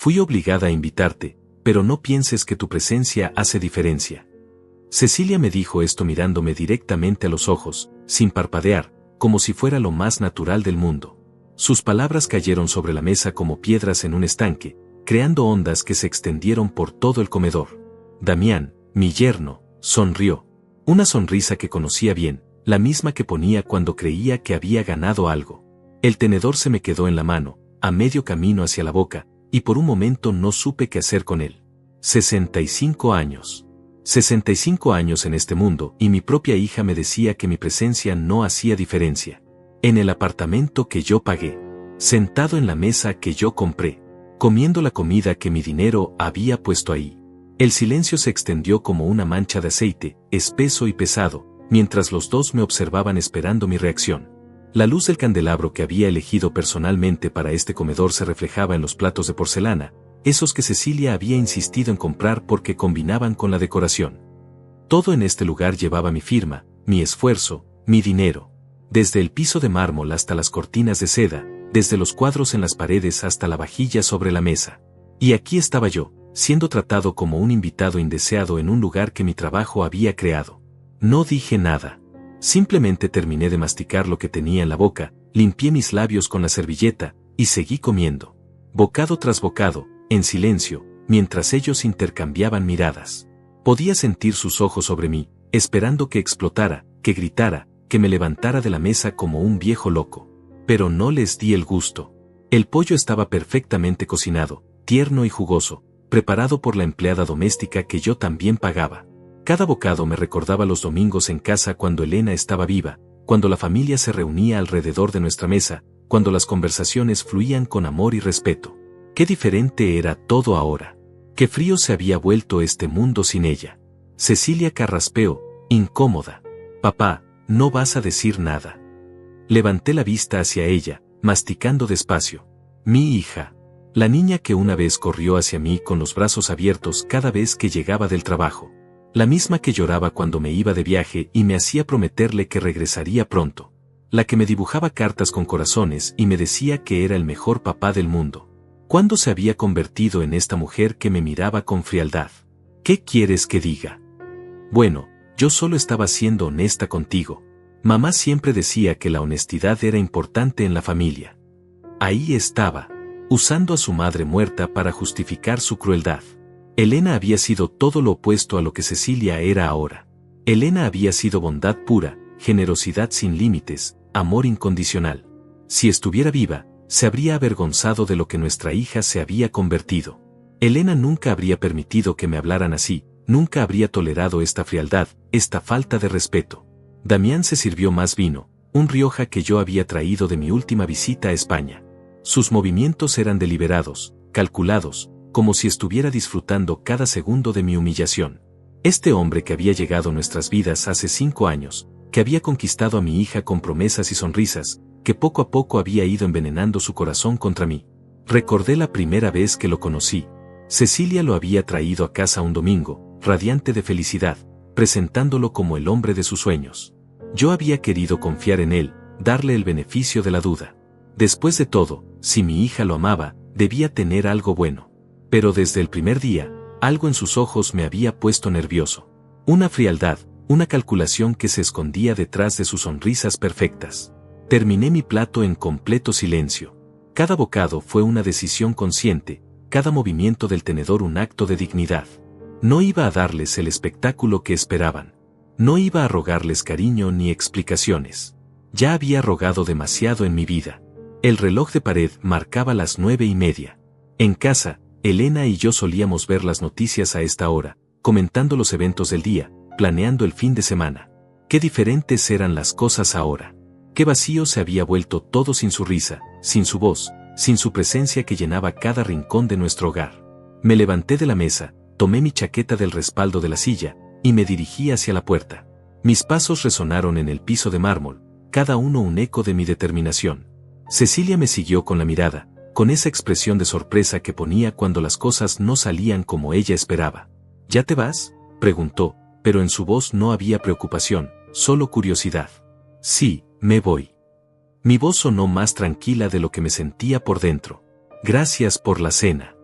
Fui obligada a invitarte, pero no pienses que tu presencia hace diferencia. Cecilia me dijo esto mirándome directamente a los ojos, sin parpadear, como si fuera lo más natural del mundo. Sus palabras cayeron sobre la mesa como piedras en un estanque, creando ondas que se extendieron por todo el comedor. Damián, mi yerno, sonrió. Una sonrisa que conocía bien, la misma que ponía cuando creía que había ganado algo. El tenedor se me quedó en la mano, a medio camino hacia la boca, y por un momento no supe qué hacer con él. 65 años. 65 años en este mundo, y mi propia hija me decía que mi presencia no hacía diferencia. En el apartamento que yo pagué, sentado en la mesa que yo compré, comiendo la comida que mi dinero había puesto ahí. El silencio se extendió como una mancha de aceite, espeso y pesado, mientras los dos me observaban esperando mi reacción. La luz del candelabro que había elegido personalmente para este comedor se reflejaba en los platos de porcelana, esos que Cecilia había insistido en comprar porque combinaban con la decoración. Todo en este lugar llevaba mi firma, mi esfuerzo, mi dinero. Desde el piso de mármol hasta las cortinas de seda, desde los cuadros en las paredes hasta la vajilla sobre la mesa. Y aquí estaba yo, siendo tratado como un invitado indeseado en un lugar que mi trabajo había creado. No dije nada. Simplemente terminé de masticar lo que tenía en la boca, limpié mis labios con la servilleta, y seguí comiendo. Bocado tras bocado, en silencio, mientras ellos intercambiaban miradas. Podía sentir sus ojos sobre mí, esperando que explotara, que gritara, que me levantara de la mesa como un viejo loco. Pero no les di el gusto. El pollo estaba perfectamente cocinado, tierno y jugoso, preparado por la empleada doméstica que yo también pagaba. Cada bocado me recordaba los domingos en casa cuando Elena estaba viva, cuando la familia se reunía alrededor de nuestra mesa, cuando las conversaciones fluían con amor y respeto. Qué diferente era todo ahora. Qué frío se había vuelto este mundo sin ella. Cecilia carraspeó, incómoda. Papá, no vas a decir nada. Levanté la vista hacia ella, masticando despacio. Mi hija. La niña que una vez corrió hacia mí con los brazos abiertos cada vez que llegaba del trabajo. La misma que lloraba cuando me iba de viaje y me hacía prometerle que regresaría pronto. La que me dibujaba cartas con corazones y me decía que era el mejor papá del mundo. ¿Cuándo se había convertido en esta mujer que me miraba con frialdad? ¿Qué quieres que diga? Bueno, yo solo estaba siendo honesta contigo. Mamá siempre decía que la honestidad era importante en la familia. Ahí estaba, usando a su madre muerta para justificar su crueldad. Elena había sido todo lo opuesto a lo que Cecilia era ahora. Elena había sido bondad pura, generosidad sin límites, amor incondicional. Si estuviera viva, se habría avergonzado de lo que nuestra hija se había convertido. Elena nunca habría permitido que me hablaran así, nunca habría tolerado esta frialdad, esta falta de respeto. Damián se sirvió más vino, un Rioja que yo había traído de mi última visita a España. Sus movimientos eran deliberados, calculados, como si estuviera disfrutando cada segundo de mi humillación. Este hombre que había llegado a nuestras vidas hace 5 años, que había conquistado a mi hija con promesas y sonrisas, que poco a poco había ido envenenando su corazón contra mí. Recordé la primera vez que lo conocí. Cecilia lo había traído a casa un domingo, radiante de felicidad, presentándolo como el hombre de sus sueños. Yo había querido confiar en él, darle el beneficio de la duda. Después de todo, si mi hija lo amaba, debía tener algo bueno. Pero desde el primer día, algo en sus ojos me había puesto nervioso. Una frialdad, una calculación que se escondía detrás de sus sonrisas perfectas. Terminé mi plato en completo silencio. Cada bocado fue una decisión consciente, cada movimiento del tenedor un acto de dignidad. No iba a darles el espectáculo que esperaban. No iba a rogarles cariño ni explicaciones. Ya había rogado demasiado en mi vida. El reloj de pared marcaba las 9:30. En casa, Elena y yo solíamos ver las noticias a esta hora, comentando los eventos del día, planeando el fin de semana. Qué diferentes eran las cosas ahora. Qué vacío se había vuelto todo sin su risa, sin su voz, sin su presencia que llenaba cada rincón de nuestro hogar. Me levanté de la mesa, tomé mi chaqueta del respaldo de la silla, y me dirigí hacia la puerta. Mis pasos resonaron en el piso de mármol, cada uno un eco de mi determinación. Cecilia me siguió con la mirada, con esa expresión de sorpresa que ponía cuando las cosas no salían como ella esperaba. ¿Ya te vas?, preguntó, pero en su voz no había preocupación, solo curiosidad. Sí, me voy. Mi voz sonó más tranquila de lo que me sentía por dentro. Gracias por la cena.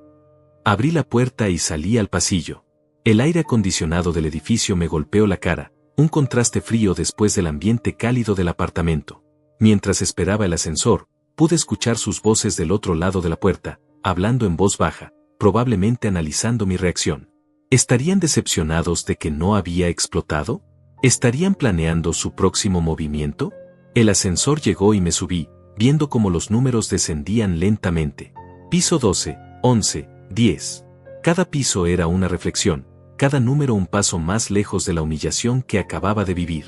Abrí la puerta y salí al pasillo. El aire acondicionado del edificio me golpeó la cara, un contraste frío después del ambiente cálido del apartamento. Mientras esperaba el ascensor, pude escuchar sus voces del otro lado de la puerta, hablando en voz baja, probablemente analizando mi reacción. ¿Estarían decepcionados de que no había explotado? ¿Estarían planeando su próximo movimiento? El ascensor llegó y me subí, viendo cómo los números descendían lentamente. Piso 12, 11, 10. Cada piso era una reflexión, cada número un paso más lejos de la humillación que acababa de vivir.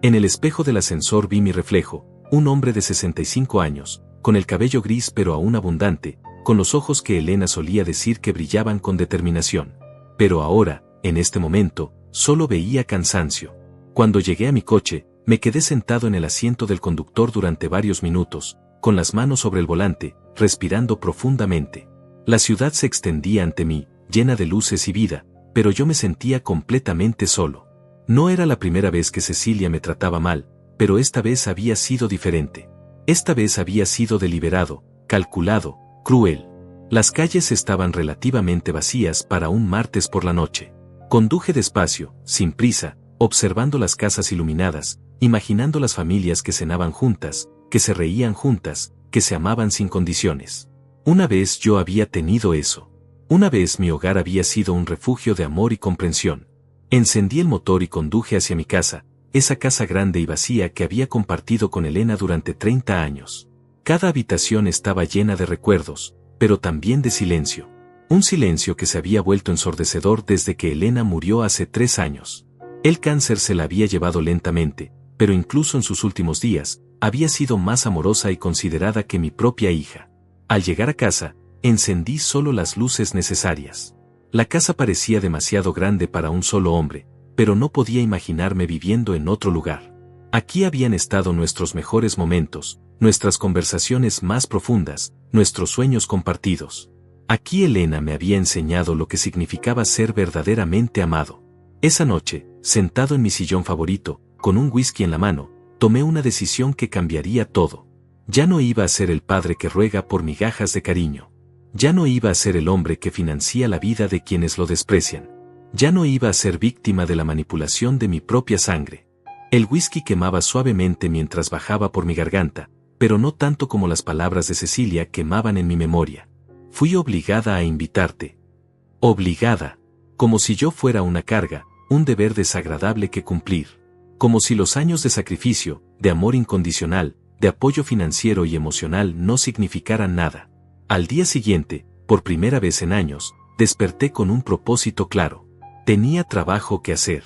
En el espejo del ascensor vi mi reflejo, un hombre de 65 años, con el cabello gris pero aún abundante, con los ojos que Elena solía decir que brillaban con determinación. Pero ahora, en este momento, solo veía cansancio. Cuando llegué a mi coche, me quedé sentado en el asiento del conductor durante varios minutos, con las manos sobre el volante, respirando profundamente. La ciudad se extendía ante mí, llena de luces y vida, pero yo me sentía completamente solo. No era la primera vez que Cecilia me trataba mal, pero esta vez había sido diferente. Esta vez había sido deliberado, calculado, cruel. Las calles estaban relativamente vacías para un martes por la noche. Conduje despacio, sin prisa, observando las casas iluminadas, imaginando las familias que cenaban juntas, que se reían juntas, que se amaban sin condiciones. Una vez yo había tenido eso. Una vez mi hogar había sido un refugio de amor y comprensión. Encendí el motor y conduje hacia mi casa, esa casa grande y vacía que había compartido con Elena durante 30 años. Cada habitación estaba llena de recuerdos, pero también de silencio. Un silencio que se había vuelto ensordecedor desde que Elena murió hace 3 años. El cáncer se la había llevado lentamente, pero incluso en sus últimos días, había sido más amorosa y considerada que mi propia hija. Al llegar a casa, encendí solo las luces necesarias. La casa parecía demasiado grande para un solo hombre, pero no podía imaginarme viviendo en otro lugar. Aquí habían estado nuestros mejores momentos, nuestras conversaciones más profundas, nuestros sueños compartidos. Aquí Elena me había enseñado lo que significaba ser verdaderamente amado. Esa noche, sentado en mi sillón favorito, con un whisky en la mano, tomé una decisión que cambiaría todo. Ya no iba a ser el padre que ruega por migajas de cariño. Ya no iba a ser el hombre que financia la vida de quienes lo desprecian. Ya no iba a ser víctima de la manipulación de mi propia sangre. El whisky quemaba suavemente mientras bajaba por mi garganta, pero no tanto como las palabras de Cecilia quemaban en mi memoria. Fui obligada a invitarte. Obligada. Como si yo fuera una carga, un deber desagradable que cumplir. Como si los años de sacrificio, de amor incondicional, de apoyo financiero y emocional no significaran nada. Al día siguiente, por primera vez en años, desperté con un propósito claro. Tenía trabajo que hacer.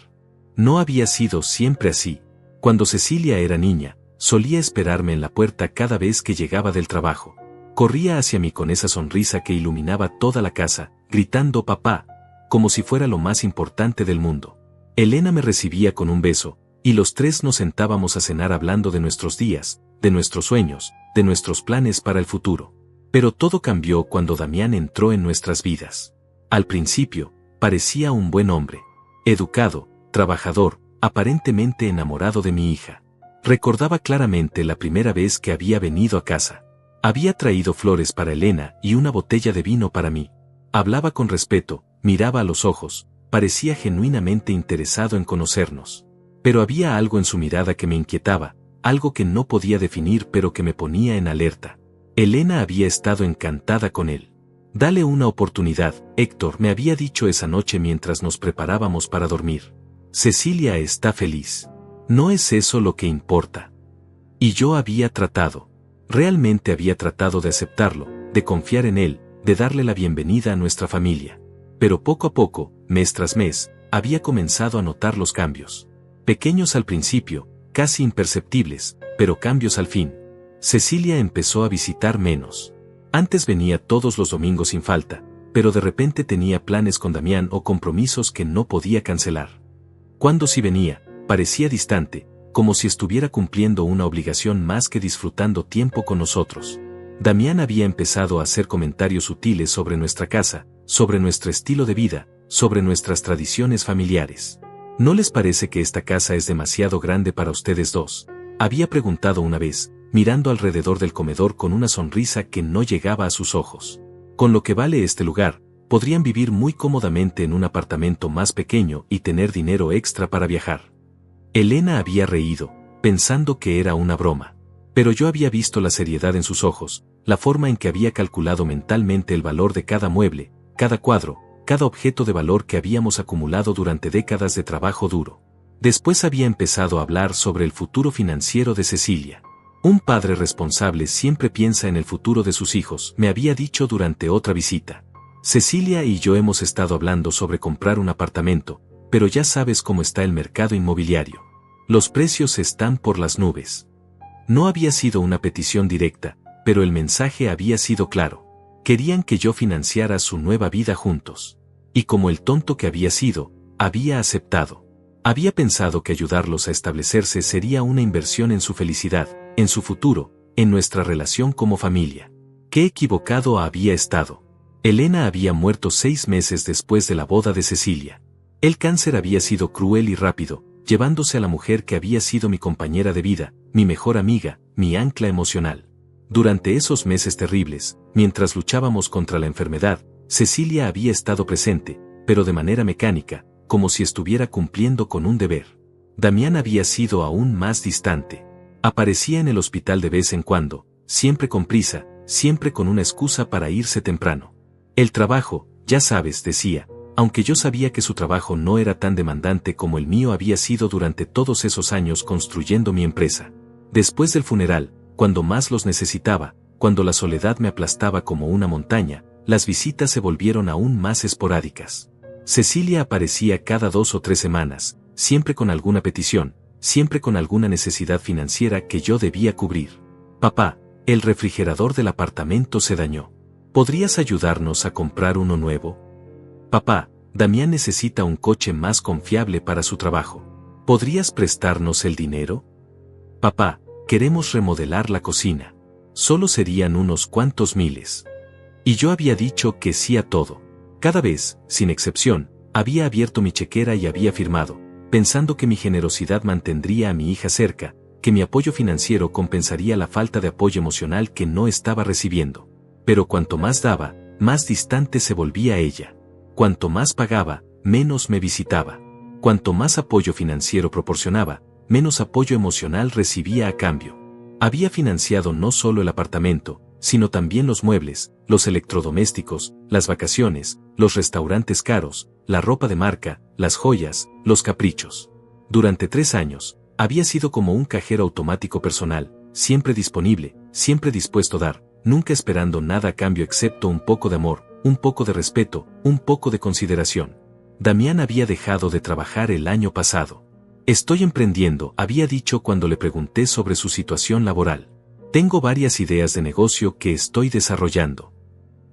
No había sido siempre así. Cuando Cecilia era niña, solía esperarme en la puerta cada vez que llegaba del trabajo. Corría hacia mí con esa sonrisa que iluminaba toda la casa, gritando papá, como si fuera lo más importante del mundo. Elena me recibía con un beso, y los tres nos sentábamos a cenar hablando de nuestros días, de nuestros sueños, de nuestros planes para el futuro. Pero todo cambió cuando Damián entró en nuestras vidas. Al principio, parecía un buen hombre. Educado, trabajador, aparentemente enamorado de mi hija. Recordaba claramente la primera vez que había venido a casa. Había traído flores para Elena y una botella de vino para mí. Hablaba con respeto, miraba a los ojos, parecía genuinamente interesado en conocernos. Pero había algo en su mirada que me inquietaba, algo que no podía definir pero que me ponía en alerta. Elena había estado encantada con él. Dale una oportunidad, Héctor, me había dicho esa noche mientras nos preparábamos para dormir. Cecilia está feliz. No es eso lo que importa. Y yo realmente había tratado de aceptarlo, de confiar en él, de darle la bienvenida a nuestra familia. Pero poco a poco, mes tras mes, había comenzado a notar los cambios. Pequeños al principio, casi imperceptibles, pero cambios al fin. Cecilia empezó a visitar menos. Antes venía todos los domingos sin falta, pero de repente tenía planes con Damián o compromisos que no podía cancelar. Cuando sí venía, parecía distante, como si estuviera cumpliendo una obligación más que disfrutando tiempo con nosotros. Damián había empezado a hacer comentarios sutiles sobre nuestra casa, sobre nuestro estilo de vida, sobre nuestras tradiciones familiares. ¿No les parece que esta casa es demasiado grande para ustedes dos?, había preguntado una vez, mirando alrededor del comedor con una sonrisa que no llegaba a sus ojos. Con lo que vale este lugar, podrían vivir muy cómodamente en un apartamento más pequeño y tener dinero extra para viajar. Elena había reído, pensando que era una broma. Pero yo había visto la seriedad en sus ojos, la forma en que había calculado mentalmente el valor de cada mueble, cada cuadro, cada objeto de valor que habíamos acumulado durante décadas de trabajo duro. Después había empezado a hablar sobre el futuro financiero de Cecilia. Un padre responsable siempre piensa en el futuro de sus hijos, me había dicho durante otra visita. Cecilia y yo hemos estado hablando sobre comprar un apartamento, pero ya sabes cómo está el mercado inmobiliario. Los precios están por las nubes. No había sido una petición directa, pero el mensaje había sido claro. Querían que yo financiara su nueva vida juntos. Y como el tonto que había sido, había aceptado. Había pensado que ayudarlos a establecerse sería una inversión en su felicidad, en su futuro, en nuestra relación como familia. Qué equivocado había estado. Elena había muerto 6 meses después de la boda de Cecilia. El cáncer había sido cruel y rápido, llevándose a la mujer que había sido mi compañera de vida, mi mejor amiga, mi ancla emocional. Durante esos meses terribles, mientras luchábamos contra la enfermedad, Cecilia había estado presente, pero de manera mecánica, como si estuviera cumpliendo con un deber. Damián había sido aún más distante. Aparecía en el hospital de vez en cuando, siempre con prisa, siempre con una excusa para irse temprano. El trabajo, ya sabes, decía, aunque yo sabía que su trabajo no era tan demandante como el mío había sido durante todos esos años construyendo mi empresa. Después del funeral, cuando más los necesitaba, cuando la soledad me aplastaba como una montaña, las visitas se volvieron aún más esporádicas. Cecilia aparecía cada 2 o 3 semanas, siempre con alguna petición, siempre con alguna necesidad financiera que yo debía cubrir. Papá, el refrigerador del apartamento se dañó. ¿Podrías ayudarnos a comprar uno nuevo? Papá, Damián necesita un coche más confiable para su trabajo. ¿Podrías prestarnos el dinero? Papá, queremos remodelar la cocina. Solo serían unos cuantos miles. Y yo había dicho que sí a todo. Cada vez, sin excepción, había abierto mi chequera y había firmado, pensando que mi generosidad mantendría a mi hija cerca, que mi apoyo financiero compensaría la falta de apoyo emocional que no estaba recibiendo. Pero cuanto más daba, más distante se volvía ella. Cuanto más pagaba, menos me visitaba. Cuanto más apoyo financiero proporcionaba, menos apoyo emocional recibía a cambio. Había financiado no solo el apartamento, sino también los muebles, los electrodomésticos, las vacaciones, los restaurantes caros, la ropa de marca, las joyas, los caprichos. Durante 3 años, había sido como un cajero automático personal, siempre disponible, siempre dispuesto a dar, nunca esperando nada a cambio excepto un poco de amor, un poco de respeto, un poco de consideración. Damián había dejado de trabajar el año pasado. Estoy emprendiendo, había dicho cuando le pregunté sobre su situación laboral. Tengo varias ideas de negocio que estoy desarrollando.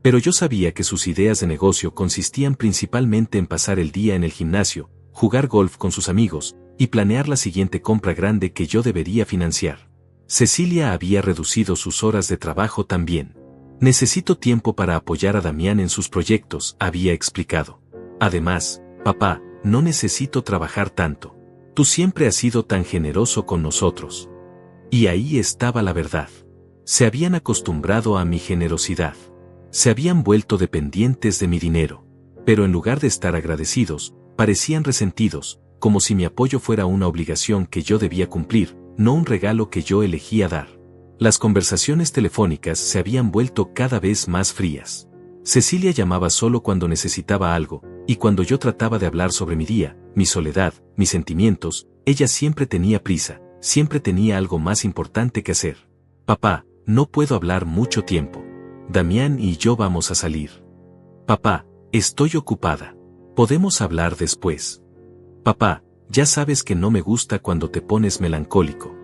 Pero yo sabía que sus ideas de negocio consistían principalmente en pasar el día en el gimnasio, jugar golf con sus amigos, y planear la siguiente compra grande que yo debería financiar. Cecilia había reducido sus horas de trabajo también. Necesito tiempo para apoyar a Damián en sus proyectos, había explicado. Además, papá, no necesito trabajar tanto. Tú siempre has sido tan generoso con nosotros. Y ahí estaba la verdad. Se habían acostumbrado a mi generosidad. Se habían vuelto dependientes de mi dinero. Pero en lugar de estar agradecidos, parecían resentidos, como si mi apoyo fuera una obligación que yo debía cumplir, no un regalo que yo elegía dar. Las conversaciones telefónicas se habían vuelto cada vez más frías. Cecilia llamaba solo cuando necesitaba algo, y cuando yo trataba de hablar sobre mi día, mi soledad, mis sentimientos, ella siempre tenía prisa, siempre tenía algo más importante que hacer. Papá, no puedo hablar mucho tiempo. Damián y yo vamos a salir. Papá, estoy ocupada. Podemos hablar después. Papá, ya sabes que no me gusta cuando te pones melancólico.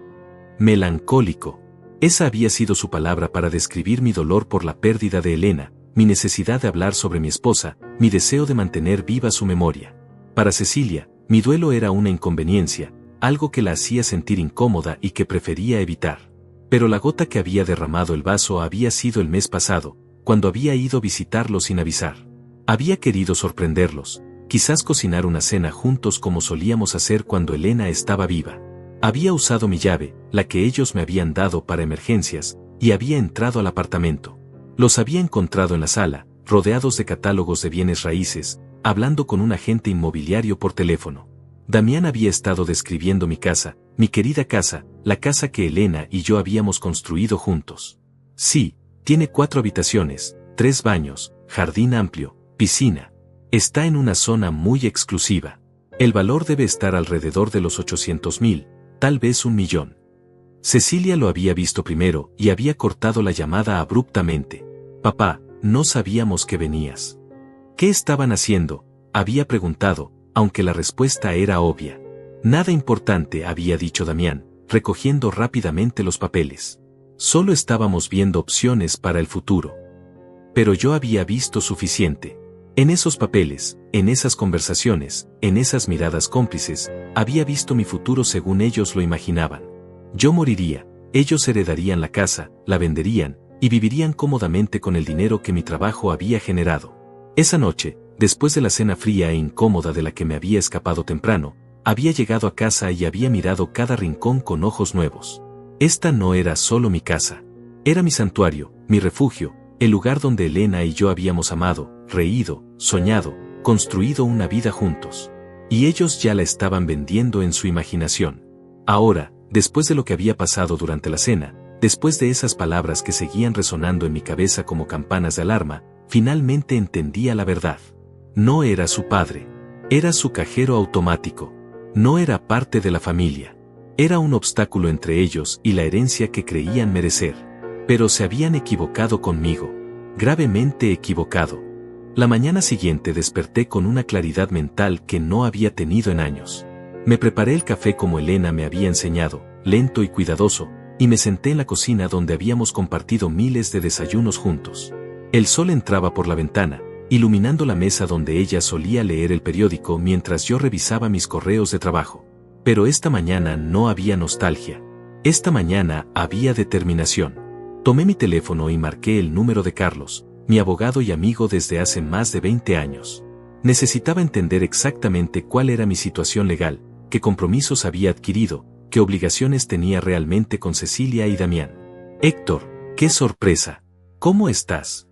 Melancólico. Esa había sido su palabra para describir mi dolor por la pérdida de Elena, mi necesidad de hablar sobre mi esposa, mi deseo de mantener viva su memoria. Para Cecilia, mi duelo era una inconveniencia, algo que la hacía sentir incómoda y que prefería evitar. Pero la gota que había derramado el vaso había sido el mes pasado, cuando había ido a visitarlos sin avisar. Había querido sorprenderlos, quizás cocinar una cena juntos como solíamos hacer cuando Elena estaba viva. Había usado mi llave, la que ellos me habían dado para emergencias, y había entrado al apartamento. Los había encontrado en la sala, rodeados de catálogos de bienes raíces, hablando con un agente inmobiliario por teléfono. Damián había estado describiendo mi casa, mi querida casa, la casa que Elena y yo habíamos construido juntos. Sí, tiene 4 habitaciones, 3 baños, jardín amplio, piscina. Está en una zona muy exclusiva. El valor debe estar alrededor de los 800,000, tal vez 1,000,000. Cecilia lo había visto primero y había cortado la llamada abruptamente. Papá, no sabíamos que venías. ¿Qué estaban haciendo?, había preguntado, aunque la respuesta era obvia. Nada importante, había dicho Damián, recogiendo rápidamente los papeles. Solo estábamos viendo opciones para el futuro. Pero yo había visto suficiente. En esos papeles, en esas conversaciones, en esas miradas cómplices, había visto mi futuro según ellos lo imaginaban. Yo moriría, ellos heredarían la casa, la venderían, y vivirían cómodamente con el dinero que mi trabajo había generado. Esa noche, después de la cena fría e incómoda de la que me había escapado temprano, había llegado a casa y había mirado cada rincón con ojos nuevos. Esta no era solo mi casa. Era mi santuario, mi refugio, el lugar donde Elena y yo habíamos amado, reído, soñado, construido una vida juntos. Y ellos ya la estaban vendiendo en su imaginación. Ahora, después de lo que había pasado durante la cena, después de esas palabras que seguían resonando en mi cabeza como campanas de alarma, finalmente entendía la verdad. No era su padre. Era su cajero automático. No era parte de la familia. Era un obstáculo entre ellos y la herencia que creían merecer. Pero se habían equivocado conmigo. Gravemente equivocado. La mañana siguiente desperté con una claridad mental que no había tenido en años. Me preparé el café como Elena me había enseñado, lento y cuidadoso, y me senté en la cocina donde habíamos compartido miles de desayunos juntos. El sol entraba por la ventana, iluminando la mesa donde ella solía leer el periódico mientras yo revisaba mis correos de trabajo. Pero esta mañana no había nostalgia. Esta mañana había determinación. Tomé mi teléfono y marqué el número de Carlos, mi abogado y amigo desde hace más de 20 años. Necesitaba entender exactamente cuál era mi situación legal, qué compromisos había adquirido, qué obligaciones tenía realmente con Cecilia y Damián. Héctor, qué sorpresa. ¿Cómo estás?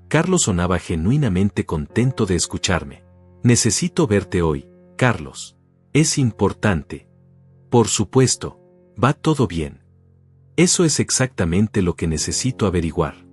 Carlos sonaba genuinamente contento de escucharme. Necesito verte hoy, Carlos. Es importante. Por supuesto. Va todo bien. Eso es exactamente lo que necesito averiguar.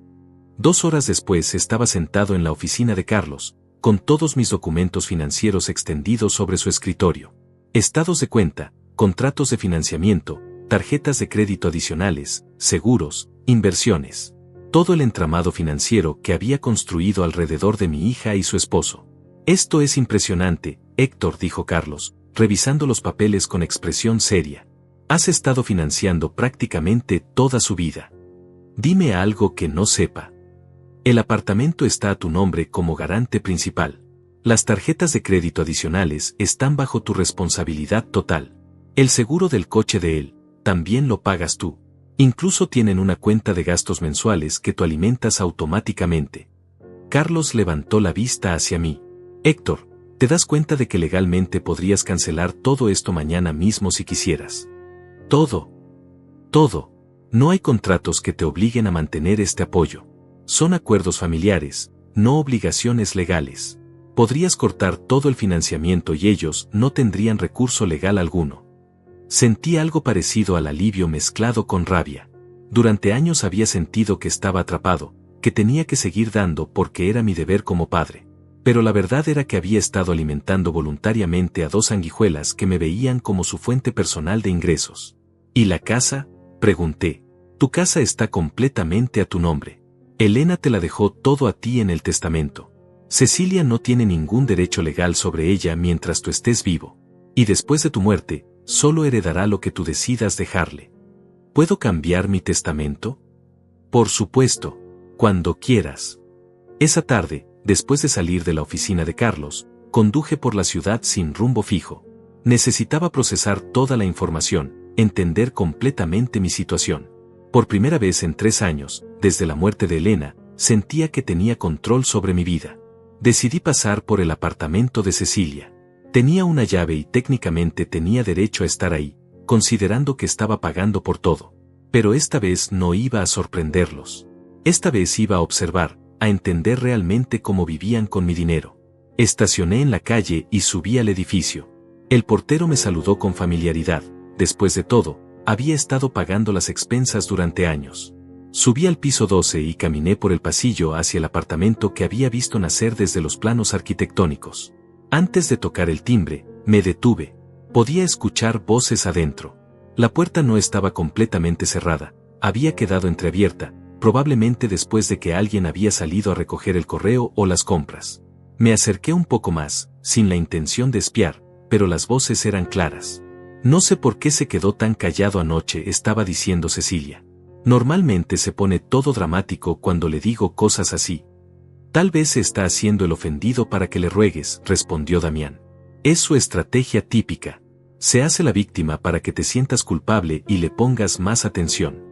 2 horas después estaba sentado en la oficina de Carlos, con todos mis documentos financieros extendidos sobre su escritorio. Estados de cuenta, contratos de financiamiento, tarjetas de crédito adicionales, seguros, inversiones. Todo el entramado financiero que había construido alrededor de mi hija y su esposo. Esto es impresionante, Héctor, dijo Carlos, revisando los papeles con expresión seria. Has estado financiando prácticamente toda su vida. Dime algo que no sepa. El apartamento está a tu nombre como garante principal. Las tarjetas de crédito adicionales están bajo tu responsabilidad total. El seguro del coche de él, también lo pagas tú. Incluso tienen una cuenta de gastos mensuales que tú alimentas automáticamente. Carlos levantó la vista hacia mí. Héctor, ¿te das cuenta de que legalmente podrías cancelar todo esto mañana mismo si quisieras? Todo. Todo. No hay contratos que te obliguen a mantener este apoyo. Son acuerdos familiares, no obligaciones legales. Podrías cortar todo el financiamiento y ellos no tendrían recurso legal alguno. Sentí algo parecido al alivio mezclado con rabia. Durante años había sentido que estaba atrapado, que tenía que seguir dando porque era mi deber como padre. Pero la verdad era que había estado alimentando voluntariamente a 2 sanguijuelas que me veían como su fuente personal de ingresos. ¿Y la casa?, pregunté. Tu casa está completamente a tu nombre. Elena te la dejó todo a ti en el testamento. Cecilia no tiene ningún derecho legal sobre ella mientras tú estés vivo. Y después de tu muerte, solo heredará lo que tú decidas dejarle. ¿Puedo cambiar mi testamento? Por supuesto, cuando quieras. Esa tarde, después de salir de la oficina de Carlos, conduje por la ciudad sin rumbo fijo. Necesitaba procesar toda la información, entender completamente mi situación. Por primera vez en 3 años, desde la muerte de Elena, sentía que tenía control sobre mi vida. Decidí pasar por el apartamento de Cecilia. Tenía una llave y técnicamente tenía derecho a estar ahí, considerando que estaba pagando por todo. Pero esta vez no iba a sorprenderlos. Esta vez iba a observar, a entender realmente cómo vivían con mi dinero. Estacioné en la calle y subí al edificio. El portero me saludó con familiaridad. Después de todo, había estado pagando las expensas durante años. Subí al piso 12 y caminé por el pasillo hacia el apartamento que había visto nacer desde los planos arquitectónicos. Antes de tocar el timbre, me detuve. Podía escuchar voces adentro. La puerta no estaba completamente cerrada, había quedado entreabierta, probablemente después de que alguien había salido a recoger el correo o las compras. Me acerqué un poco más, sin la intención de espiar, pero las voces eran claras. No sé por qué se quedó tan callado anoche, estaba diciendo Cecilia. Normalmente se pone todo dramático cuando le digo cosas así. Tal vez se está haciendo el ofendido para que le ruegues, respondió Damián. Es su estrategia típica. Se hace la víctima para que te sientas culpable y le pongas más atención.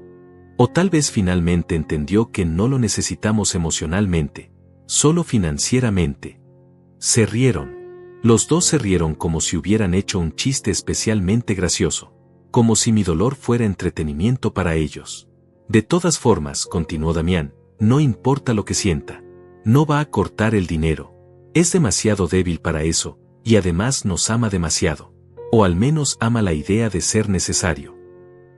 O tal vez finalmente entendió que no lo necesitamos emocionalmente, solo financieramente. Se rieron. Los dos se rieron como si hubieran hecho un chiste especialmente gracioso, como si mi dolor fuera entretenimiento para ellos. De todas formas, continuó Damián, no importa lo que sienta. No va a cortar el dinero. Es demasiado débil para eso, y además nos ama demasiado. O al menos ama la idea de ser necesario.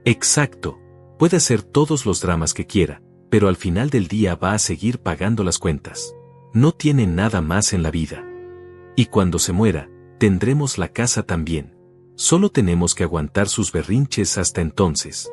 Exacto. Puede hacer todos los dramas que quiera, pero al final del día va a seguir pagando las cuentas. No tiene nada más en la vida. Y cuando se muera, tendremos la casa también. Solo tenemos que aguantar sus berrinches hasta entonces.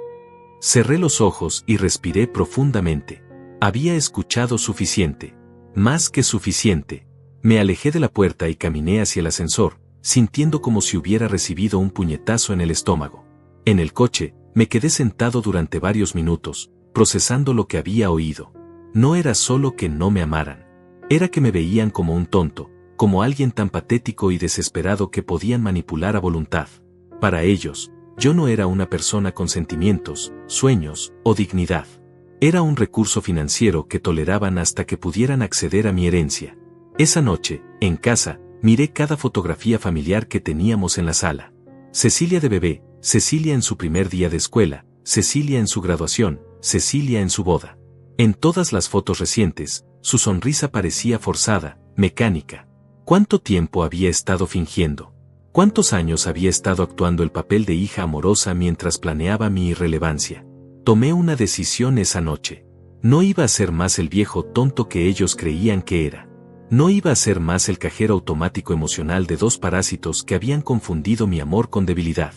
Cerré los ojos y respiré profundamente. Había escuchado suficiente. Más que suficiente. Me alejé de la puerta y caminé hacia el ascensor, sintiendo como si hubiera recibido un puñetazo en el estómago. En el coche, me quedé sentado durante varios minutos, procesando lo que había oído. No era solo que no me amaran. Era que me veían como un tonto, como alguien tan patético y desesperado que podían manipular a voluntad. Para ellos, yo no era una persona con sentimientos, sueños o dignidad. Era un recurso financiero que toleraban hasta que pudieran acceder a mi herencia. Esa noche, en casa, miré cada fotografía familiar que teníamos en la sala. Cecilia de bebé, Cecilia en su primer día de escuela, Cecilia en su graduación, Cecilia en su boda. En todas las fotos recientes, su sonrisa parecía forzada, mecánica. ¿Cuánto tiempo había estado fingiendo? ¿Cuántos años había estado actuando el papel de hija amorosa mientras planeaba mi irrelevancia? Tomé una decisión esa noche. No iba a ser más el viejo tonto que ellos creían que era. No iba a ser más el cajero automático emocional de dos parásitos que habían confundido mi amor con debilidad.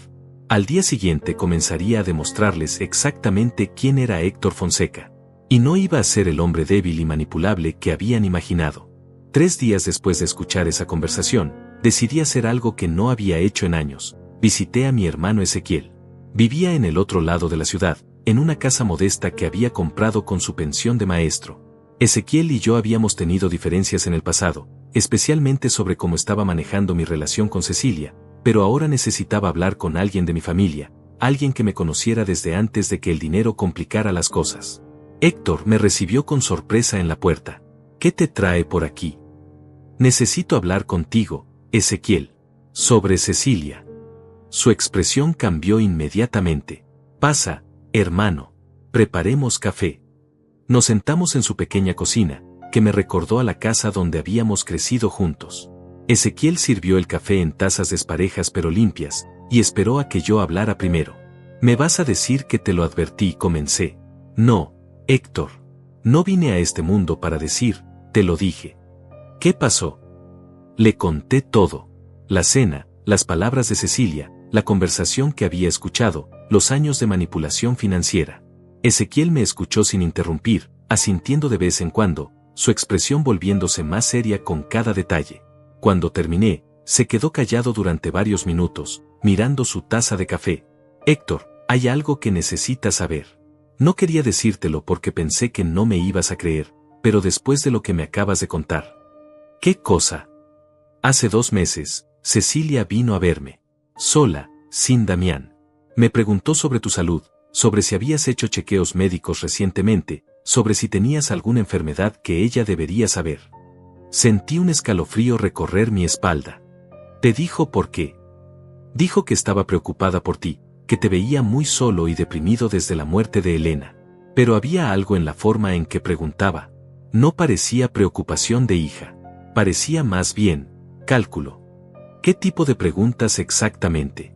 Al día siguiente comenzaría a demostrarles exactamente quién era Héctor Fonseca. Y no iba a ser el hombre débil y manipulable que habían imaginado. 3 días después de escuchar esa conversación, decidí hacer algo que no había hecho en años. Visité a mi hermano Ezequiel. Vivía en el otro lado de la ciudad, en una casa modesta que había comprado con su pensión de maestro. Ezequiel y yo habíamos tenido diferencias en el pasado, especialmente sobre cómo estaba manejando mi relación con Cecilia, pero ahora necesitaba hablar con alguien de mi familia, alguien que me conociera desde antes de que el dinero complicara las cosas. Héctor me recibió con sorpresa en la puerta. ¿Qué te trae por aquí? Necesito hablar contigo, Ezequiel. Sobre Cecilia. Su expresión cambió inmediatamente. Pasa, hermano. Preparemos café. Nos sentamos en su pequeña cocina, que me recordó a la casa donde habíamos crecido juntos. Ezequiel sirvió el café en tazas desparejas pero limpias, y esperó a que yo hablara primero. Me vas a decir que te lo advertí, comencé. No, Héctor. No vine a este mundo para decir, te lo dije. ¿Qué pasó? Le conté todo. La cena, las palabras de Cecilia, la conversación que había escuchado, los años de manipulación financiera. Ezequiel me escuchó sin interrumpir, asintiendo de vez en cuando, su expresión volviéndose más seria con cada detalle. Cuando terminé, se quedó callado durante varios minutos, mirando su taza de café. Héctor, hay algo que necesitas saber. No quería decírtelo porque pensé que no me ibas a creer, pero después de lo que me acabas de contar. ¿Qué cosa? Hace 2 meses, Cecilia vino a verme. Sola, sin Damián. Me preguntó sobre tu salud, sobre si habías hecho chequeos médicos recientemente, sobre si tenías alguna enfermedad que ella debería saber. Sentí un escalofrío recorrer mi espalda. ¿Te dijo por qué? Dijo que estaba preocupada por ti, que te veía muy solo y deprimido desde la muerte de Elena. Pero había algo en la forma en que preguntaba. No parecía preocupación de hija. Parecía más bien cálculo. ¿Qué tipo de preguntas exactamente?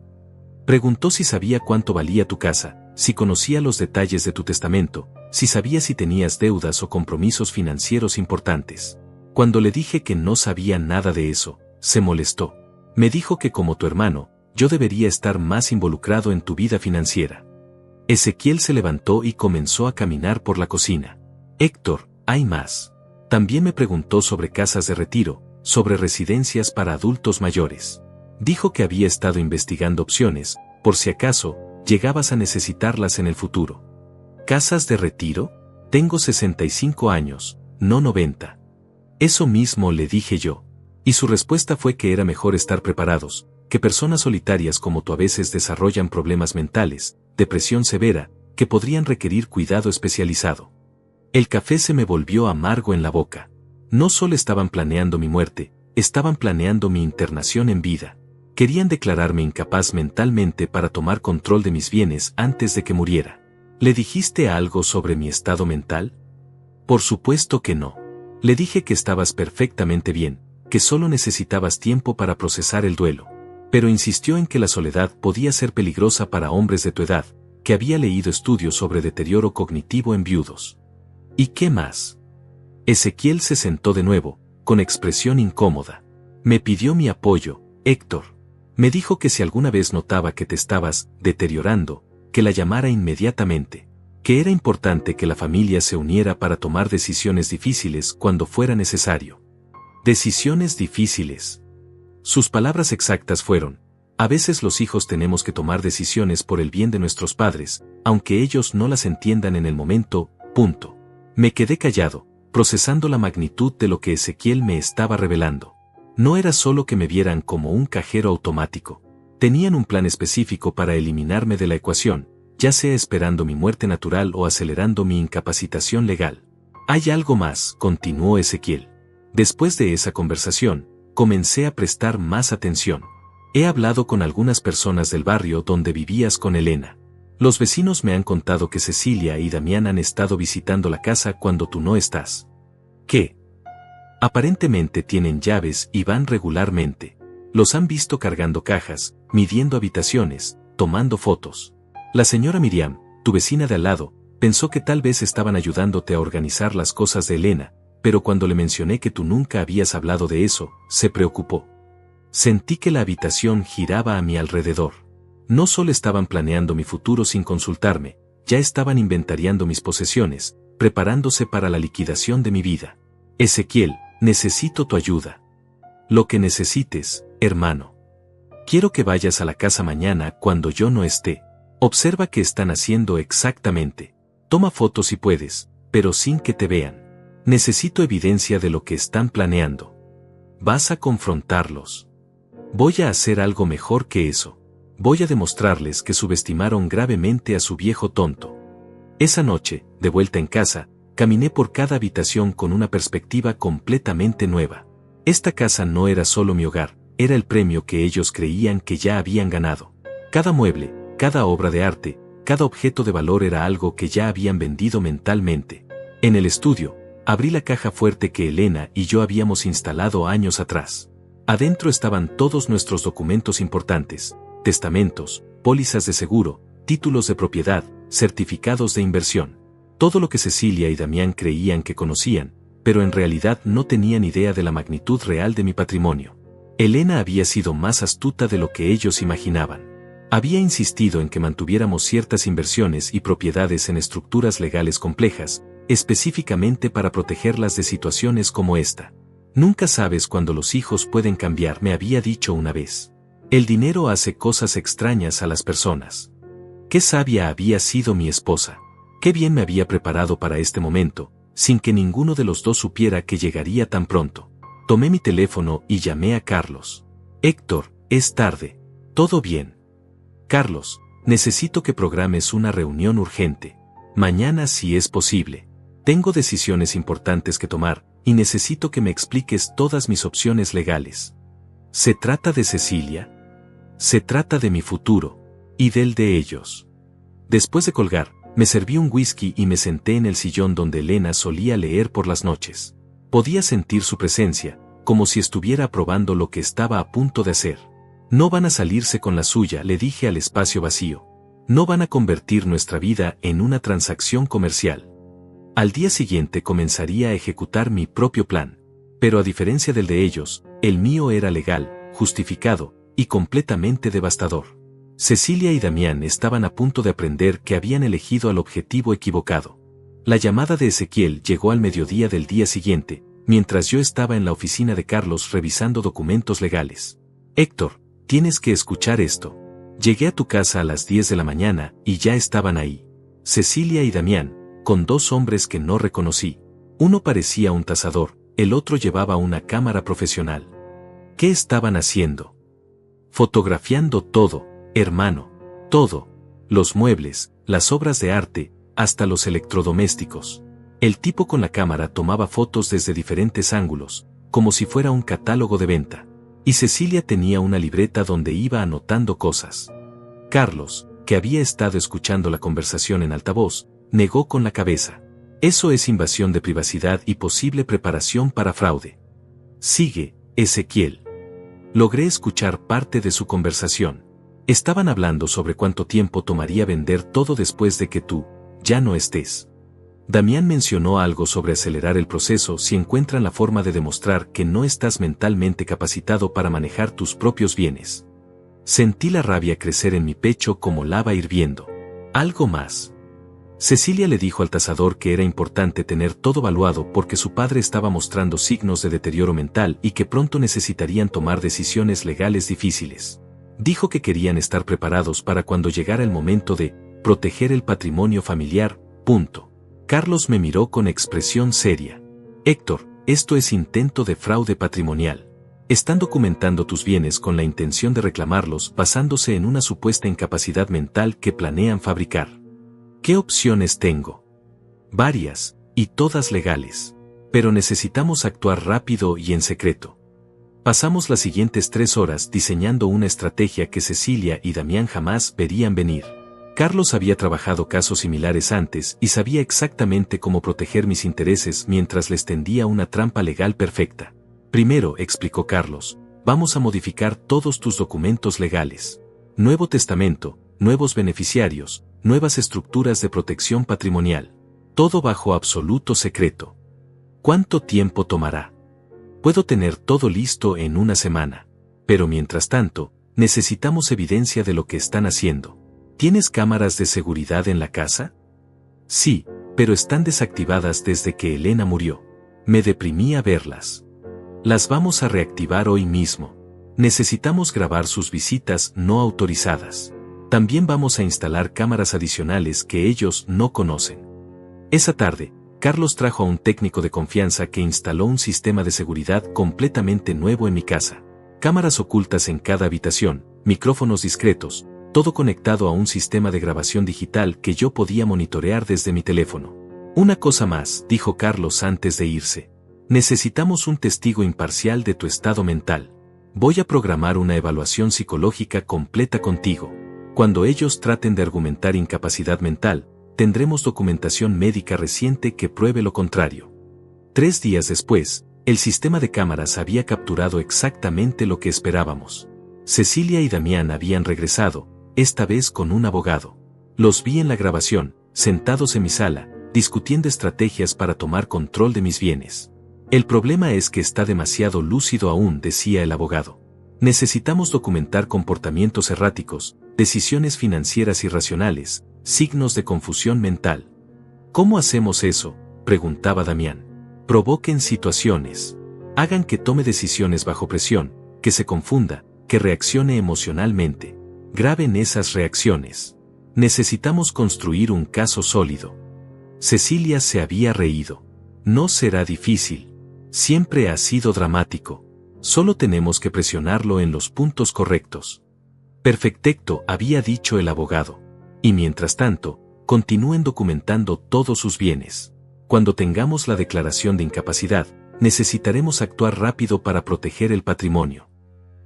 Preguntó si sabía cuánto valía tu casa, si conocía los detalles de tu testamento, si sabía si tenías deudas o compromisos financieros importantes. Cuando le dije que no sabía nada de eso, se molestó. Me dijo que como tu hermano, yo debería estar más involucrado en tu vida financiera. Ezequiel se levantó y comenzó a caminar por la cocina. Héctor, hay más. También me preguntó sobre casas de retiro, sobre residencias para adultos mayores. Dijo que había estado investigando opciones, por si acaso, llegabas a necesitarlas en el futuro. ¿Casas de retiro? Tengo 65 años, no 90. Eso mismo le dije yo. Y su respuesta fue que era mejor estar preparados, que personas solitarias como tú a veces desarrollan problemas mentales, depresión severa, que podrían requerir cuidado especializado. El café se me volvió amargo en la boca. No solo estaban planeando mi muerte, estaban planeando mi internación en vida. Querían declararme incapaz mentalmente para tomar control de mis bienes antes de que muriera. ¿Le dijiste algo sobre mi estado mental? Por supuesto que no. Le dije que estabas perfectamente bien, que solo necesitabas tiempo para procesar el duelo. Pero insistió en que la soledad podía ser peligrosa para hombres de tu edad, que había leído estudios sobre deterioro cognitivo en viudos. ¿Y qué más? Ezequiel se sentó de nuevo, con expresión incómoda. Me pidió mi apoyo, Héctor. Me dijo que si alguna vez notaba que te estabas deteriorando, que la llamara inmediatamente, que era importante que la familia se uniera para tomar decisiones difíciles cuando fuera necesario. Decisiones difíciles. Sus palabras exactas fueron: a veces los hijos tenemos que tomar decisiones por el bien de nuestros padres, aunque ellos no las entiendan en el momento, punto. Me quedé callado, procesando la magnitud de lo que Ezequiel me estaba revelando. No era solo que me vieran como un cajero automático. Tenían un plan específico para eliminarme de la ecuación, ya sea esperando mi muerte natural o acelerando mi incapacitación legal. Hay algo más, continuó Ezequiel. Después de esa conversación, comencé a prestar más atención. He hablado con algunas personas del barrio donde vivías con Elena. Los vecinos me han contado que Cecilia y Damián han estado visitando la casa cuando tú no estás. ¿Qué? Aparentemente tienen llaves y van regularmente. Los han visto cargando cajas, midiendo habitaciones, tomando fotos. La señora Miriam, tu vecina de al lado, pensó que tal vez estaban ayudándote a organizar las cosas de Elena, pero cuando le mencioné que tú nunca habías hablado de eso, se preocupó. Sentí que la habitación giraba a mi alrededor. No solo estaban planeando mi futuro sin consultarme, ya estaban inventariando mis posesiones, preparándose para la liquidación de mi vida. Ezequiel, necesito tu ayuda. Lo que necesites, hermano. Quiero que vayas a la casa mañana cuando yo no esté. Observa qué están haciendo exactamente. Toma fotos si puedes, pero sin que te vean. Necesito evidencia de lo que están planeando. Vas a confrontarlos. Voy a hacer algo mejor que eso. Voy a demostrarles que subestimaron gravemente a su viejo tonto. Esa noche, de vuelta en casa, caminé por cada habitación con una perspectiva completamente nueva. Esta casa no era solo mi hogar, era el premio que ellos creían que ya habían ganado. Cada mueble, cada obra de arte, cada objeto de valor era algo que ya habían vendido mentalmente. En el estudio, abrí la caja fuerte que Elena y yo habíamos instalado años atrás. Adentro estaban todos nuestros documentos importantes: testamentos, pólizas de seguro, títulos de propiedad, certificados de inversión. Todo lo que Cecilia y Damián creían que conocían, pero en realidad no tenían idea de la magnitud real de mi patrimonio. Elena había sido más astuta de lo que ellos imaginaban. Había insistido en que mantuviéramos ciertas inversiones y propiedades en estructuras legales complejas, específicamente para protegerlas de situaciones como esta. Nunca sabes cuándo los hijos pueden cambiar, me había dicho una vez. El dinero hace cosas extrañas a las personas. Qué sabia había sido mi esposa. Qué bien me había preparado para este momento, sin que ninguno de los dos supiera que llegaría tan pronto. Tomé mi teléfono y llamé a Carlos. Héctor, es tarde. ¿Todo bien? Carlos, necesito que programes una reunión urgente. Mañana si es posible. Tengo decisiones importantes que tomar, y necesito que me expliques todas mis opciones legales. ¿Se trata de Cecilia? Se trata de mi futuro, y del de ellos. Después de colgar, Me serví un whisky y me senté en el sillón donde Elena solía leer por las noches. Podía sentir su presencia, como si estuviera aprobando lo que estaba a punto de hacer. No van a salirse con la suya, le dije al espacio vacío. No van a convertir nuestra vida en una transacción comercial. Al día siguiente comenzaría a ejecutar mi propio plan. Pero a diferencia del de ellos, el mío era legal, justificado y completamente devastador. Cecilia y Damián estaban a punto de aprender que habían elegido al objetivo equivocado. La llamada de Ezequiel llegó al mediodía del día siguiente, mientras yo estaba en la oficina de Carlos revisando documentos legales. Héctor, tienes que escuchar esto. Llegué a tu casa a las 10 de la mañana y ya estaban ahí. Cecilia y Damián, con dos hombres que no reconocí. Uno parecía un tasador, el otro llevaba una cámara profesional. ¿Qué estaban haciendo? Fotografiando todo, hermano. Todo. Los muebles, las obras de arte, hasta los electrodomésticos. El tipo con la cámara tomaba fotos desde diferentes ángulos, como si fuera un catálogo de venta. Y Cecilia tenía una libreta donde iba anotando cosas. Carlos, que había estado escuchando la conversación en altavoz, negó con la cabeza. Eso es invasión de privacidad y posible preparación para fraude. Sigue, Ezequiel. Logré escuchar parte de su conversación. Estaban hablando sobre cuánto tiempo tomaría vender todo después de que tú ya no estés. Damián mencionó algo sobre acelerar el proceso si encuentran la forma de demostrar que no estás mentalmente capacitado para manejar tus propios bienes. Sentí la rabia crecer en mi pecho como lava hirviendo. Algo más. Cecilia le dijo al tasador que era importante tener todo valuado porque su padre estaba mostrando signos de deterioro mental y que pronto necesitarían tomar decisiones legales difíciles. Dijo que querían estar preparados para cuando llegara el momento de proteger el patrimonio familiar. Carlos me miró con expresión seria. Héctor, esto es intento de fraude patrimonial. Están documentando tus bienes con la intención de reclamarlos basándose en una supuesta incapacidad mental que planean fabricar. ¿Qué opciones tengo? Varias, y todas legales. Pero necesitamos actuar rápido y en secreto. Pasamos las siguientes 3 horas diseñando una estrategia que Cecilia y Damián jamás verían venir. Carlos había trabajado casos similares antes y sabía exactamente cómo proteger mis intereses mientras les tendía una trampa legal perfecta. Primero, explicó Carlos, vamos a modificar todos tus documentos legales. Nuevo testamento, nuevos beneficiarios, nuevas estructuras de protección patrimonial. Todo bajo absoluto secreto. ¿Cuánto tiempo tomará? Puedo tener todo listo en una semana. Pero mientras tanto, necesitamos evidencia de lo que están haciendo. ¿Tienes cámaras de seguridad en la casa? Sí, pero están desactivadas desde que Elena murió. Me deprimía verlas. Las vamos a reactivar hoy mismo. Necesitamos grabar sus visitas no autorizadas. También vamos a instalar cámaras adicionales que ellos no conocen. Esa tarde, Carlos trajo a un técnico de confianza que instaló un sistema de seguridad completamente nuevo en mi casa. Cámaras ocultas en cada habitación, micrófonos discretos, todo conectado a un sistema de grabación digital que yo podía monitorear desde mi teléfono. Una cosa más, dijo Carlos antes de irse. Necesitamos un testigo imparcial de tu estado mental. Voy a programar una evaluación psicológica completa contigo. Cuando ellos traten de argumentar incapacidad mental, tendremos documentación médica reciente que pruebe lo contrario. 3 días después, el sistema de cámaras había capturado exactamente lo que esperábamos. Cecilia y Damián habían regresado, esta vez con un abogado. Los vi en la grabación, sentados en mi sala, discutiendo estrategias para tomar control de mis bienes. El problema es que está demasiado lúcido aún, decía el abogado. Necesitamos documentar comportamientos erráticos, decisiones financieras irracionales, signos de confusión mental. ¿Cómo hacemos eso?, preguntaba Damián. Provoquen situaciones. Hagan que tome decisiones bajo presión, que se confunda, que reaccione emocionalmente. Graben esas reacciones. Necesitamos construir un caso sólido. Cecilia se había reído. No será difícil. Siempre ha sido dramático. Solo tenemos que presionarlo en los puntos correctos. Perfecto, había dicho el abogado. Y mientras tanto, continúen documentando todos sus bienes. Cuando tengamos la declaración de incapacidad, necesitaremos actuar rápido para proteger el patrimonio.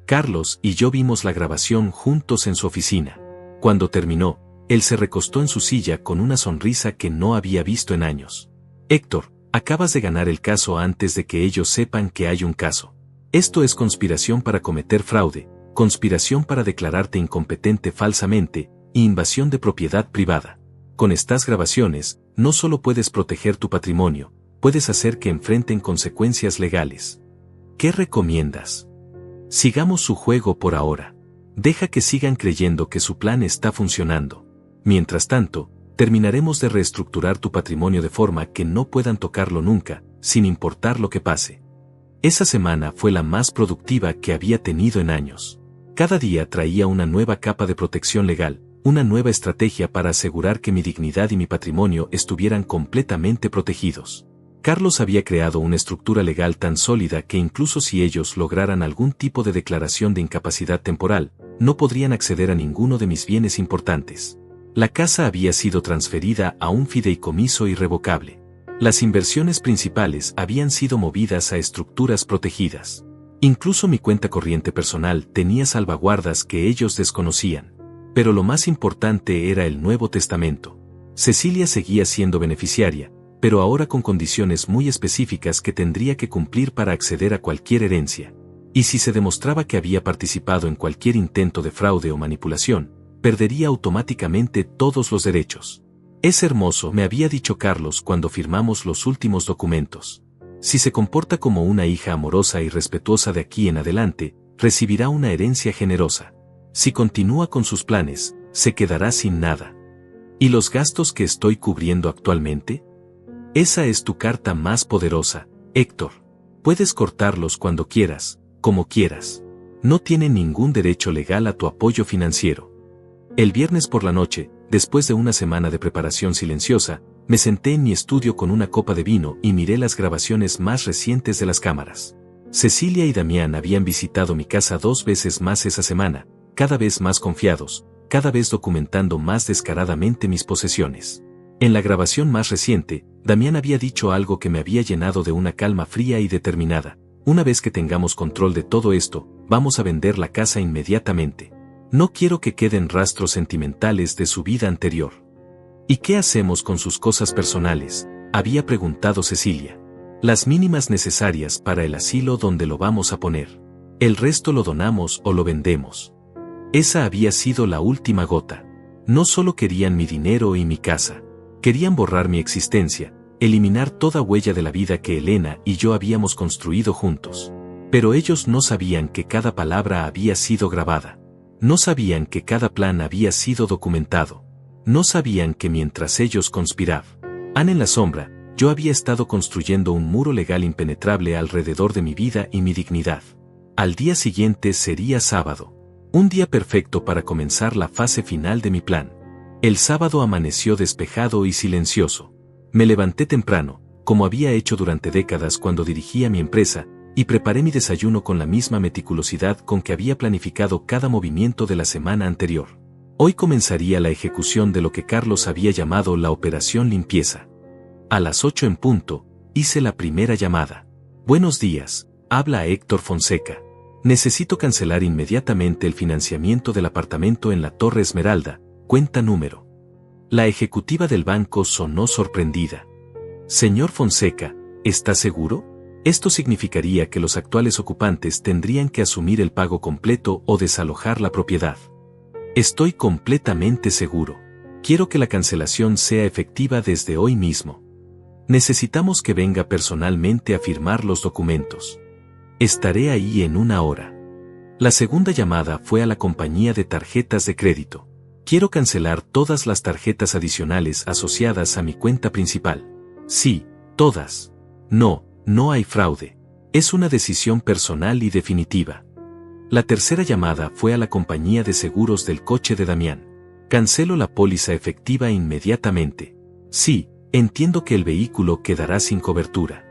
Carlos y yo vimos la grabación juntos en su oficina. Cuando terminó, Él se recostó en su silla con una sonrisa que no había visto en años. Héctor, acabas de ganar el caso antes de que ellos sepan que hay un caso. Esto es conspiración para cometer fraude, conspiración para declararte incompetente falsamente, e invasión de propiedad privada. Con estas grabaciones, no solo puedes proteger tu patrimonio, puedes hacer que enfrenten consecuencias legales. ¿Qué recomiendas? Sigamos su juego por ahora. Deja que sigan creyendo que su plan está funcionando. Mientras tanto, terminaremos de reestructurar tu patrimonio de forma que no puedan tocarlo nunca, sin importar lo que pase. Esa semana fue la más productiva que había tenido en años. Cada día traía una nueva capa de protección legal, una nueva estrategia para asegurar que mi dignidad y mi patrimonio estuvieran completamente protegidos. Carlos había creado una estructura legal tan sólida que incluso si ellos lograran algún tipo de declaración de incapacidad temporal, no podrían acceder a ninguno de mis bienes importantes. La casa había sido transferida a un fideicomiso irrevocable. Las inversiones principales habían sido movidas a estructuras protegidas. Incluso mi cuenta corriente personal tenía salvaguardas que ellos desconocían. Pero lo más importante era el Nuevo Testamento. Cecilia seguía siendo beneficiaria, pero ahora con condiciones muy específicas que tendría que cumplir para acceder a cualquier herencia. Y si se demostraba que había participado en cualquier intento de fraude o manipulación, perdería automáticamente todos los derechos. Es hermoso, me había dicho Carlos cuando firmamos los últimos documentos. Si se comporta como una hija amorosa y respetuosa de aquí en adelante, recibirá una herencia generosa. Si continúa con sus planes, se quedará sin nada. ¿Y los gastos que estoy cubriendo actualmente? Esa es tu carta más poderosa, Héctor. Puedes cortarlos cuando quieras, como quieras. No tiene ningún derecho legal a tu apoyo financiero. El viernes por la noche, después de una semana de preparación silenciosa, me senté en mi estudio con una copa de vino y miré las grabaciones más recientes de las cámaras. Cecilia y Damián habían visitado mi casa 2 veces más esa semana, cada vez más confiados, cada vez documentando más descaradamente mis posesiones. En la grabación más reciente, Damián había dicho algo que me había llenado de una calma fría y determinada. Una vez que tengamos control de todo esto, vamos a vender la casa inmediatamente. No quiero que queden rastros sentimentales de su vida anterior. ¿Y qué hacemos con sus cosas personales?, había preguntado Cecilia. Las mínimas necesarias para el asilo donde lo vamos a poner. El resto lo donamos o lo vendemos. Esa había sido la última gota. No solo querían mi dinero y mi casa. Querían borrar mi existencia, eliminar toda huella de la vida que Elena y yo habíamos construido juntos. Pero ellos no sabían que cada palabra había sido grabada. No sabían que cada plan había sido documentado. No sabían que mientras ellos conspiraban en la sombra, yo había estado construyendo un muro legal impenetrable alrededor de mi vida y mi dignidad. Al día siguiente sería sábado. Un día perfecto para comenzar la fase final de mi plan. El sábado amaneció despejado y silencioso. Me levanté temprano, como había hecho durante décadas cuando dirigía mi empresa, y preparé mi desayuno con la misma meticulosidad con que había planificado cada movimiento de la semana anterior. Hoy comenzaría la ejecución de lo que Carlos había llamado la operación limpieza. A las 8 en punto, hice la primera llamada. Buenos días, habla Héctor Fonseca. Necesito cancelar inmediatamente el financiamiento del apartamento en la Torre Esmeralda, cuenta número. La ejecutiva del banco sonó sorprendida. Señor Fonseca, ¿está seguro? Esto significaría que los actuales ocupantes tendrían que asumir el pago completo o desalojar la propiedad. Estoy completamente seguro. Quiero que la cancelación sea efectiva desde hoy mismo. Necesitamos que venga personalmente a firmar los documentos. Estaré ahí en 1 hora. La segunda llamada fue a la compañía de tarjetas de crédito. Quiero cancelar todas las tarjetas adicionales asociadas a mi cuenta principal. Sí, todas. No hay fraude. Es una decisión personal y definitiva. La tercera llamada fue a la compañía de seguros del coche de Damián. Cancelo la póliza efectiva inmediatamente. Sí, entiendo que el vehículo quedará sin cobertura.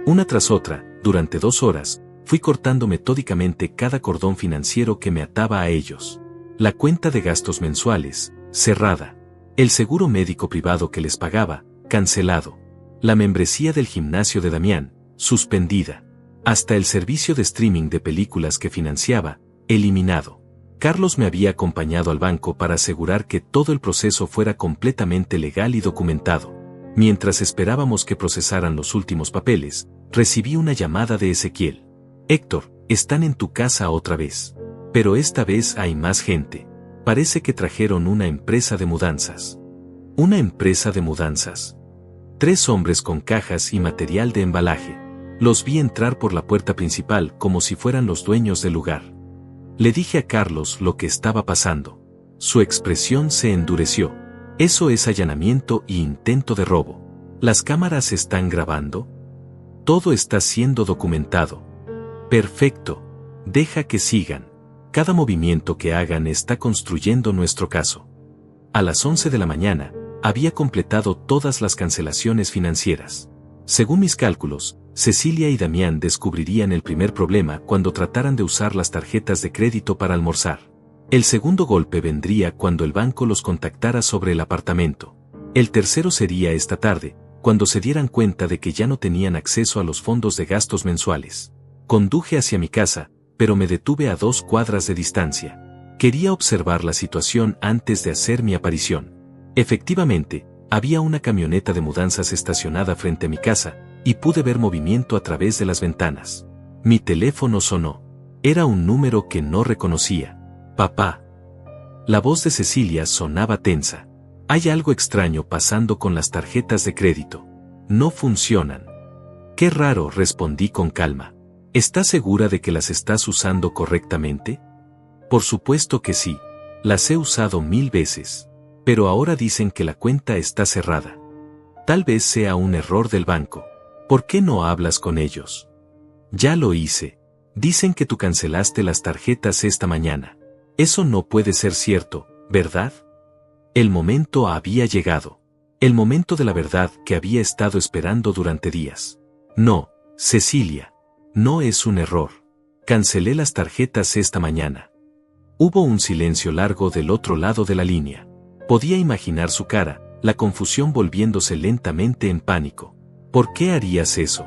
Una tras otra, durante 2 horas, fui cortando metódicamente cada cordón financiero que me ataba a ellos. La cuenta de gastos mensuales, cerrada. El seguro médico privado que les pagaba, cancelado. La membresía del gimnasio de Damián, suspendida. Hasta el servicio de streaming de películas que financiaba, eliminado. Carlos me había acompañado al banco para asegurar que todo el proceso fuera completamente legal y documentado. Mientras esperábamos que procesaran los últimos papeles, recibí una llamada de Ezequiel. Héctor, están en tu casa otra vez. Pero esta vez hay más gente. Parece que trajeron una empresa de mudanzas. ¿Una empresa de mudanzas? 3 hombres con cajas y material de embalaje. Los vi entrar por la puerta principal como si fueran los dueños del lugar. Le dije a Carlos lo que estaba pasando. Su expresión se endureció. Eso es allanamiento y intento de robo. ¿Las cámaras están grabando? Todo está siendo documentado. Perfecto. Deja que sigan. Cada movimiento que hagan está construyendo nuestro caso. A las 11 de la mañana, había completado todas las cancelaciones financieras. Según mis cálculos, Cecilia y Damián descubrirían el primer problema cuando trataran de usar las tarjetas de crédito para almorzar. El segundo golpe vendría cuando el banco los contactara sobre el apartamento. El tercero sería esta tarde, cuando se dieran cuenta de que ya no tenían acceso a los fondos de gastos mensuales. Conduje hacia mi casa, pero me detuve a 2 cuadras de distancia. Quería observar la situación antes de hacer mi aparición. Efectivamente, había una camioneta de mudanzas estacionada frente a mi casa, y pude ver movimiento a través de las ventanas. Mi teléfono sonó. Era un número que no reconocía. Papá. La voz de Cecilia sonaba tensa. Hay algo extraño pasando con las tarjetas de crédito. No funcionan. Qué raro, respondí con calma. ¿Estás segura de que las estás usando correctamente? Por supuesto que sí. Las he usado 1000 veces. Pero ahora dicen que la cuenta está cerrada. Tal vez sea un error del banco. ¿Por qué no hablas con ellos? Ya lo hice. Dicen que tú cancelaste las tarjetas esta mañana. Eso no puede ser cierto, ¿verdad? El momento había llegado. El momento de la verdad que había estado esperando durante días. No, Cecilia. No es un error. Cancelé las tarjetas esta mañana. Hubo un silencio largo del otro lado de la línea. Podía imaginar su cara, la confusión volviéndose lentamente en pánico. ¿Por qué harías eso?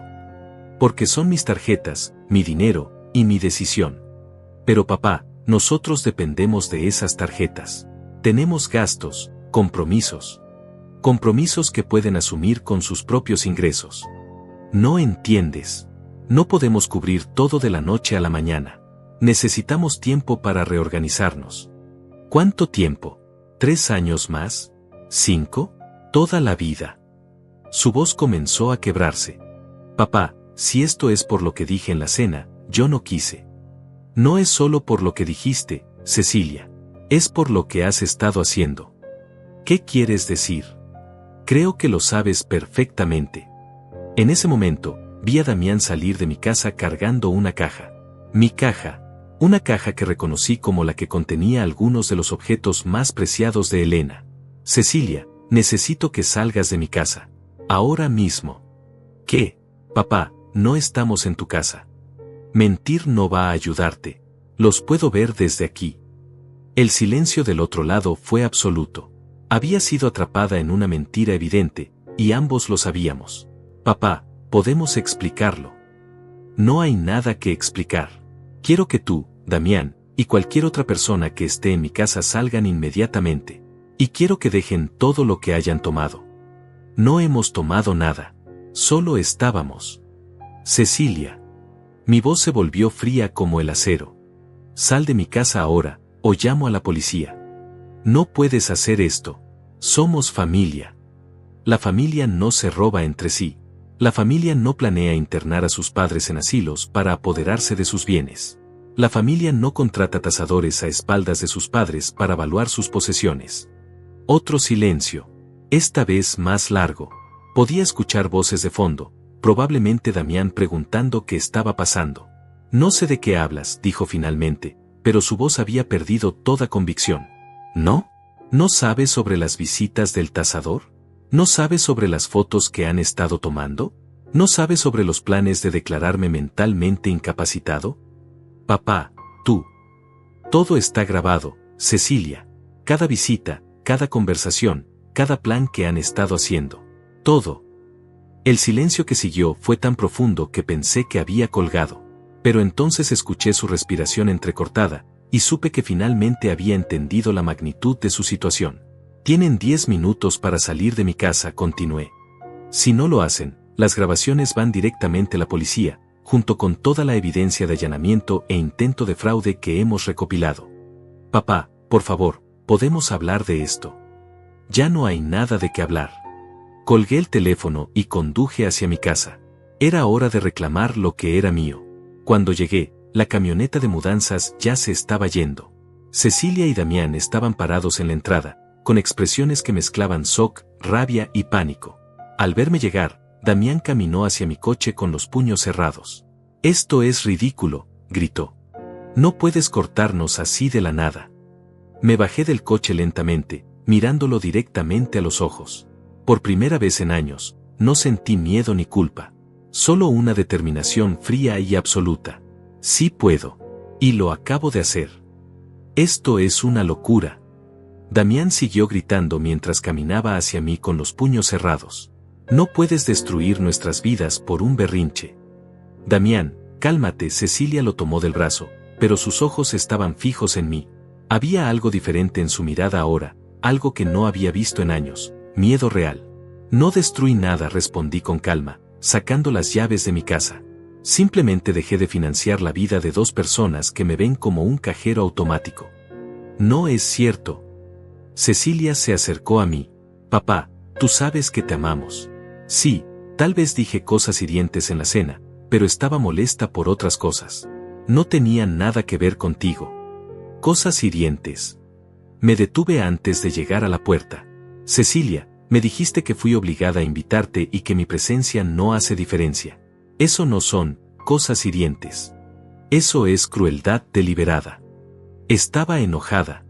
Porque son mis tarjetas, mi dinero, y mi decisión. Pero papá, nosotros dependemos de esas tarjetas. Tenemos gastos, compromisos. Compromisos que pueden asumir con sus propios ingresos. No entiendes. No podemos cubrir todo de la noche a la mañana. Necesitamos tiempo para reorganizarnos. ¿Cuánto tiempo? ¿3 años más? ¿5? Toda la vida. Su voz comenzó a quebrarse. Papá, si esto es por lo que dije en la cena, yo no quise. No es solo por lo que dijiste, Cecilia. Es por lo que has estado haciendo. ¿Qué quieres decir? Creo que lo sabes perfectamente. En ese momento, vi a Damián salir de mi casa cargando una caja. Mi caja. Una caja que reconocí como la que contenía algunos de los objetos más preciados de Elena. Cecilia, necesito que salgas de mi casa. Ahora mismo. ¿Qué? Papá, no estamos en tu casa. Mentir no va a ayudarte. Los puedo ver desde aquí. El silencio del otro lado fue absoluto. Había sido atrapada en una mentira evidente, y ambos lo sabíamos. Papá, podemos explicarlo. No hay nada que explicar. Quiero que tú, Damián, y cualquier otra persona que esté en mi casa salgan inmediatamente. Y quiero que dejen todo lo que hayan tomado. No hemos tomado nada. Solo estábamos. Cecilia. Mi voz se volvió fría como el acero. Sal de mi casa ahora, o llamo a la policía. No puedes hacer esto. Somos familia. La familia no se roba entre sí. La familia no planea internar a sus padres en asilos para apoderarse de sus bienes. La familia no contrata tasadores a espaldas de sus padres para evaluar sus posesiones. Otro silencio. Esta vez más largo. Podía escuchar voces de fondo, probablemente Damián preguntando qué estaba pasando. No sé de qué hablas, dijo finalmente, pero su voz había perdido toda convicción. ¿No? ¿No sabes sobre las visitas del tasador? ¿No sabes sobre las fotos que han estado tomando? ¿No sabes sobre los planes de declararme mentalmente incapacitado? Papá, tú. Todo está grabado, Cecilia. Cada visita, cada conversación, cada plan que han estado haciendo. Todo. El silencio que siguió fue tan profundo que pensé que había colgado. Pero entonces escuché su respiración entrecortada, y supe que finalmente había entendido la magnitud de su situación. Tienen 10 minutos para salir de mi casa, continué. Si no lo hacen, las grabaciones van directamente a la policía, junto con toda la evidencia de allanamiento e intento de fraude que hemos recopilado. Papá, por favor, podemos hablar de esto. Ya no hay nada de qué hablar. Colgué el teléfono y conduje hacia mi casa. Era hora de reclamar lo que era mío. Cuando llegué, la camioneta de mudanzas ya se estaba yendo. Cecilia y Damián estaban parados en la entrada, con expresiones que mezclaban shock, rabia y pánico. Al verme llegar, Damián caminó hacia mi coche con los puños cerrados. «Esto es ridículo», gritó. «No puedes cortarnos así de la nada». Me bajé del coche lentamente, mirándolo directamente a los ojos. Por primera vez en años, no sentí miedo ni culpa. Solo una determinación fría y absoluta. Sí puedo. Y lo acabo de hacer. Esto es una locura. Damián siguió gritando mientras caminaba hacia mí con los puños cerrados. No puedes destruir nuestras vidas por un berrinche. Damián, cálmate. Cecilia lo tomó del brazo, pero sus ojos estaban fijos en mí. Había algo diferente en su mirada ahora, algo que no había visto en años, miedo real. No destruí nada, respondí con calma, sacando las llaves de mi casa. Simplemente dejé de financiar la vida de 2 personas que me ven como un cajero automático. No es cierto. Cecilia se acercó a mí. Papá, tú sabes que te amamos. Sí, tal vez dije cosas hirientes en la cena, pero estaba molesta por otras cosas. No tenían nada que ver contigo. Cosas hirientes. Me detuve antes de llegar a la puerta. Cecilia, me dijiste que fui obligada a invitarte y que mi presencia no hace diferencia. Eso no son cosas hirientes. Eso es crueldad deliberada. Estaba enojada.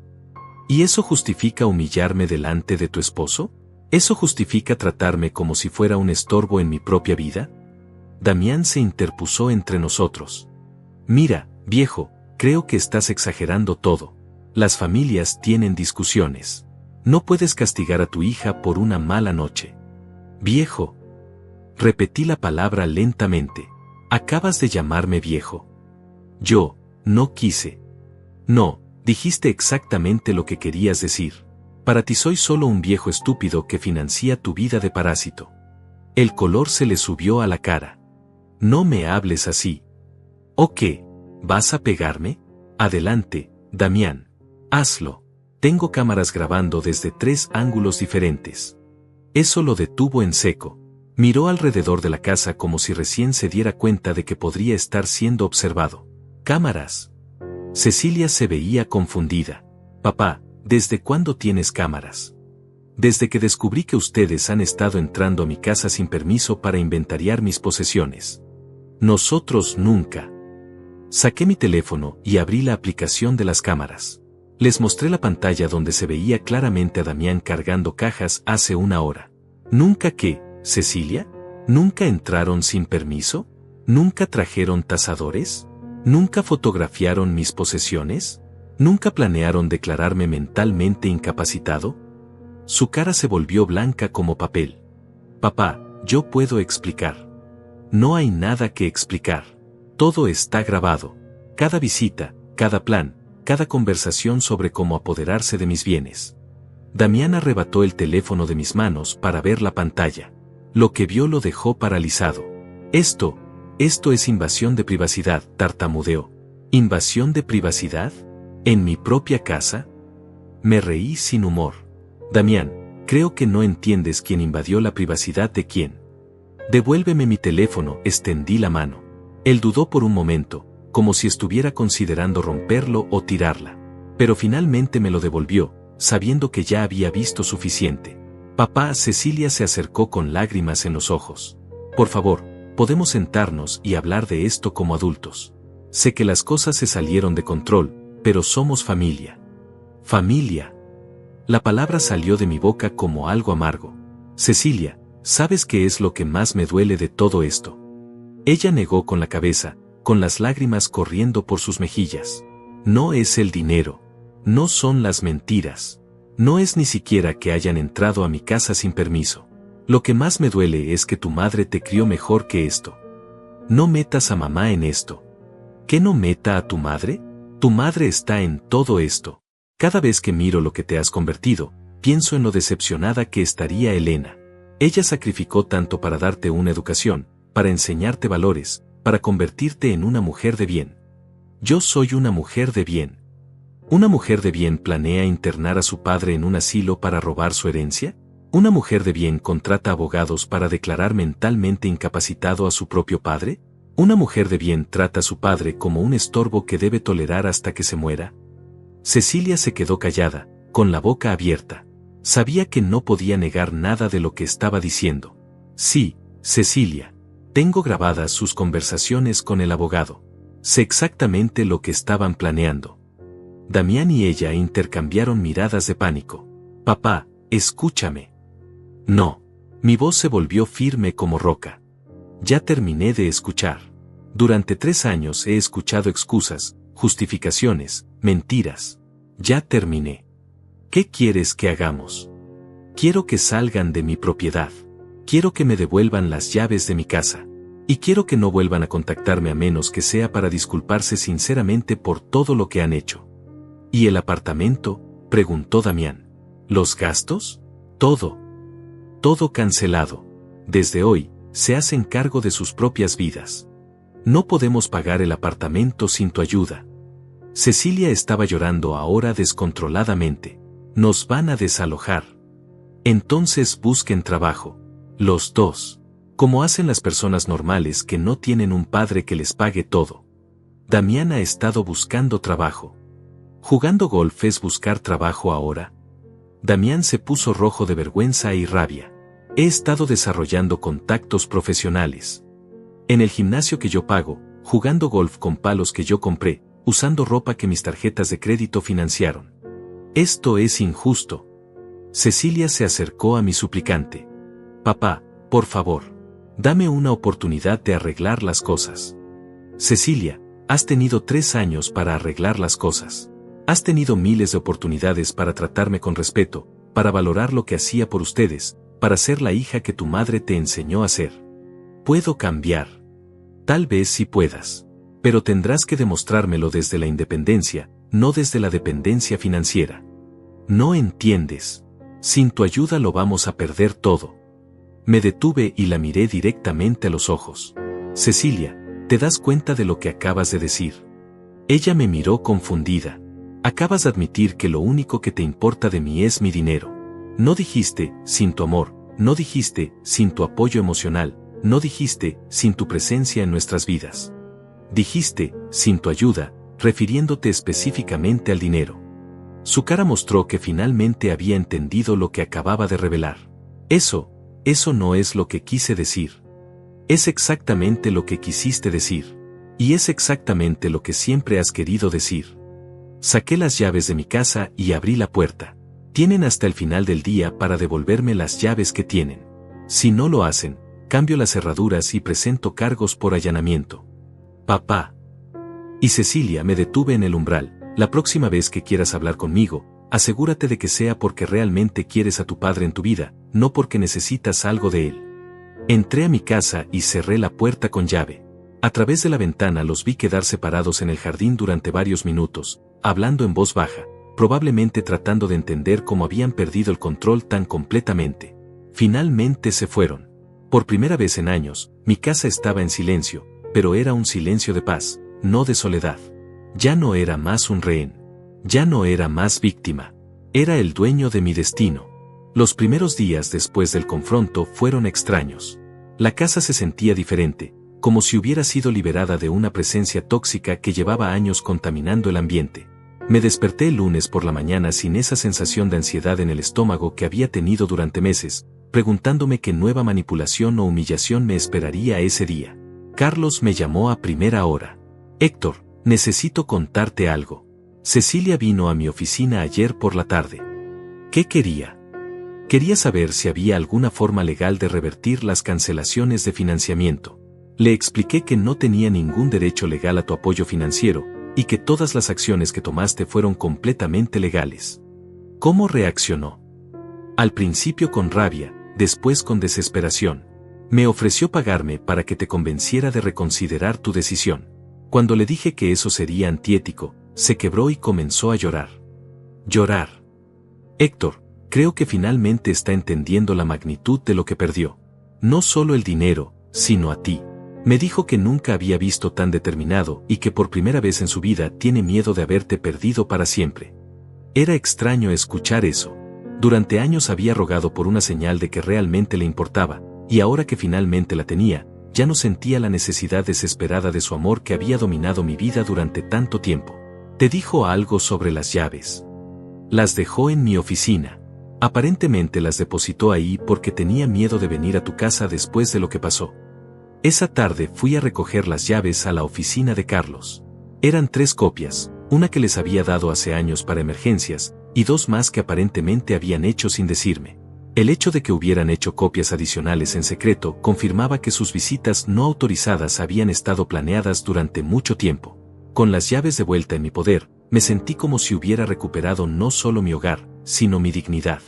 ¿Y eso justifica humillarme delante de tu esposo? ¿Eso justifica tratarme como si fuera un estorbo en mi propia vida? Damián se interpuso entre nosotros. Mira, viejo, creo que estás exagerando todo. Las familias tienen discusiones. No puedes castigar a tu hija por una mala noche. Viejo. Repetí la palabra lentamente. ¿Acabas de llamarme viejo? Yo, no quise. No, dijiste exactamente lo que querías decir. Para ti soy solo un viejo estúpido que financia tu vida de parásito. El color se le subió a la cara. No me hables así. ¿O qué? ¿Vas a pegarme? Adelante, Damián. Hazlo. Tengo cámaras grabando desde 3 ángulos diferentes. Eso lo detuvo en seco. Miró alrededor de la casa como si recién se diera cuenta de que podría estar siendo observado. ¿Cámaras? Cecilia se veía confundida. Papá, ¿desde cuándo tienes cámaras? Desde que descubrí que ustedes han estado entrando a mi casa sin permiso para inventariar mis posesiones. Nosotros nunca. Saqué mi teléfono y abrí la aplicación de las cámaras. Les mostré la pantalla donde se veía claramente a Damián cargando cajas hace 1 hora. ¿Nunca qué, Cecilia? ¿Nunca entraron sin permiso? ¿Nunca trajeron tasadores? ¿Nunca fotografiaron mis posesiones? ¿Nunca planearon declararme mentalmente incapacitado? Su cara se volvió blanca como papel. Papá, yo puedo explicar. No hay nada que explicar. Todo está grabado. Cada visita, cada plan, cada conversación sobre cómo apoderarse de mis bienes. Damián arrebató el teléfono de mis manos para ver la pantalla. Lo que vio lo dejó paralizado. Esto es invasión de privacidad, tartamudeó. ¿Invasión de privacidad? ¿En mi propia casa? Me reí sin humor. Damián, creo que no entiendes quién invadió la privacidad de quién. Devuélveme mi teléfono, extendí la mano. Él dudó por un momento, como si estuviera considerando romperlo o tirarla. Pero finalmente me lo devolvió, sabiendo que ya había visto suficiente. Papá, Cecilia se acercó con lágrimas en los ojos. Por favor, podemos sentarnos y hablar de esto como adultos. Sé que las cosas se salieron de control, pero somos familia. Familia. La palabra salió de mi boca como algo amargo. Cecilia, ¿sabes qué es lo que más me duele de todo esto? Ella negó con la cabeza, con las lágrimas corriendo por sus mejillas. No es el dinero. No son las mentiras. No es ni siquiera que hayan entrado a mi casa sin permiso. Lo que más me duele es que tu madre te crió mejor que esto. No metas a mamá en esto. ¿Qué no meta a tu madre? Tu madre está en todo esto. Cada vez que miro lo que te has convertido, pienso en lo decepcionada que estaría Elena. Ella sacrificó tanto para darte una educación, para enseñarte valores, para convertirte en una mujer de bien. Yo soy una mujer de bien. ¿Una mujer de bien planea internar a su padre en un asilo para robar su herencia? ¿Una mujer de bien contrata abogados para declarar mentalmente incapacitado a su propio padre? ¿Una mujer de bien trata a su padre como un estorbo que debe tolerar hasta que se muera? Cecilia se quedó callada, con la boca abierta. Sabía que no podía negar nada de lo que estaba diciendo. Sí, Cecilia. Tengo grabadas sus conversaciones con el abogado. Sé exactamente lo que estaban planeando. Damián y ella intercambiaron miradas de pánico. Papá, escúchame. No. Mi voz se volvió firme como roca. Ya terminé de escuchar. Durante 3 años he escuchado excusas, justificaciones, mentiras. Ya terminé. ¿Qué quieres que hagamos? Quiero que salgan de mi propiedad. Quiero que me devuelvan las llaves de mi casa. Y quiero que no vuelvan a contactarme a menos que sea para disculparse sinceramente por todo lo que han hecho. ¿Y el apartamento?, preguntó Damián. ¿Los gastos? Todo. Todo cancelado. Desde hoy, se hacen cargo de sus propias vidas. No podemos pagar el apartamento sin tu ayuda. Cecilia estaba llorando ahora descontroladamente. Nos van a desalojar. Entonces busquen trabajo. Los dos. Como hacen las personas normales que no tienen un padre que les pague todo. Damián ha estado buscando trabajo. ¿Jugando golf es buscar trabajo ahora? Damián se puso rojo de vergüenza y rabia. He estado desarrollando contactos profesionales. En el gimnasio que yo pago, jugando golf con palos que yo compré, usando ropa que mis tarjetas de crédito financiaron. Esto es injusto. Cecilia se acercó a mi suplicante. Papá, por favor, dame una oportunidad de arreglar las cosas. Cecilia, has tenido 3 años para arreglar las cosas. Has tenido miles de oportunidades para tratarme con respeto, para valorar lo que hacía por ustedes, para ser la hija que tu madre te enseñó a ser. Puedo cambiar. Tal vez sí puedas. Pero tendrás que demostrármelo desde la independencia, no desde la dependencia financiera. No entiendes. Sin tu ayuda lo vamos a perder todo. Me detuve y la miré directamente a los ojos. Cecilia, ¿te das cuenta de lo que acabas de decir? Ella me miró confundida. Acabas de admitir que lo único que te importa de mí es mi dinero. No dijiste, sin tu amor, no dijiste, sin tu apoyo emocional, no dijiste, sin tu presencia en nuestras vidas. Dijiste, sin tu ayuda, refiriéndote específicamente al dinero. Su cara mostró que finalmente había entendido lo que acababa de revelar. Eso no es lo que quise decir. Es exactamente lo que quisiste decir. Y es exactamente lo que siempre has querido decir. Saqué las llaves de mi casa y abrí la puerta. Tienen hasta el final del día para devolverme las llaves que tienen. Si no lo hacen, cambio las cerraduras y presento cargos por allanamiento. Papá. Y Cecilia, me detuve en el umbral. La próxima vez que quieras hablar conmigo, asegúrate de que sea porque realmente quieres a tu padre en tu vida, no porque necesitas algo de él. Entré a mi casa y cerré la puerta con llave. A través de la ventana los vi quedar separados en el jardín durante varios minutos, hablando en voz baja, probablemente tratando de entender cómo habían perdido el control tan completamente. Finalmente se fueron. Por primera vez en años, mi casa estaba en silencio, pero era un silencio de paz, no de soledad. Ya no era más un rehén. Ya no era más víctima. Era el dueño de mi destino. Los primeros días después del confronto fueron extraños. La casa se sentía diferente, como si hubiera sido liberada de una presencia tóxica que llevaba años contaminando el ambiente. Me desperté el lunes por la mañana sin esa sensación de ansiedad en el estómago que había tenido durante meses, preguntándome qué nueva manipulación o humillación me esperaría ese día. Carlos me llamó a primera hora. Héctor, necesito contarte algo. Cecilia vino a mi oficina ayer por la tarde. ¿Qué quería? Quería saber si había alguna forma legal de revertir las cancelaciones de financiamiento. Le expliqué que no tenía ningún derecho legal a tu apoyo financiero, y que todas las acciones que tomaste fueron completamente legales. ¿Cómo reaccionó? Al principio con rabia, después con desesperación. Me ofreció pagarme para que te convenciera de reconsiderar tu decisión. Cuando le dije que eso sería antiético, se quebró y comenzó a llorar. Llorar. Héctor, creo que finalmente está entendiendo la magnitud de lo que perdió. No solo el dinero, sino a ti. Me dijo que nunca había visto tan determinado y que por primera vez en su vida tiene miedo de haberte perdido para siempre. Era extraño escuchar eso. Durante años había rogado por una señal de que realmente le importaba, y ahora que finalmente la tenía, ya no sentía la necesidad desesperada de su amor que había dominado mi vida durante tanto tiempo. Te dijo algo sobre las llaves. Las dejó en mi oficina. Aparentemente las depositó ahí porque tenía miedo de venir a tu casa después de lo que pasó. Esa tarde fui a recoger las llaves a la oficina de Carlos. Eran 3 copias, una que les había dado hace años para emergencias, y 2 más que aparentemente habían hecho sin decirme. El hecho de que hubieran hecho copias adicionales en secreto confirmaba que sus visitas no autorizadas habían estado planeadas durante mucho tiempo. Con las llaves de vuelta en mi poder, me sentí como si hubiera recuperado no solo mi hogar, sino mi dignidad.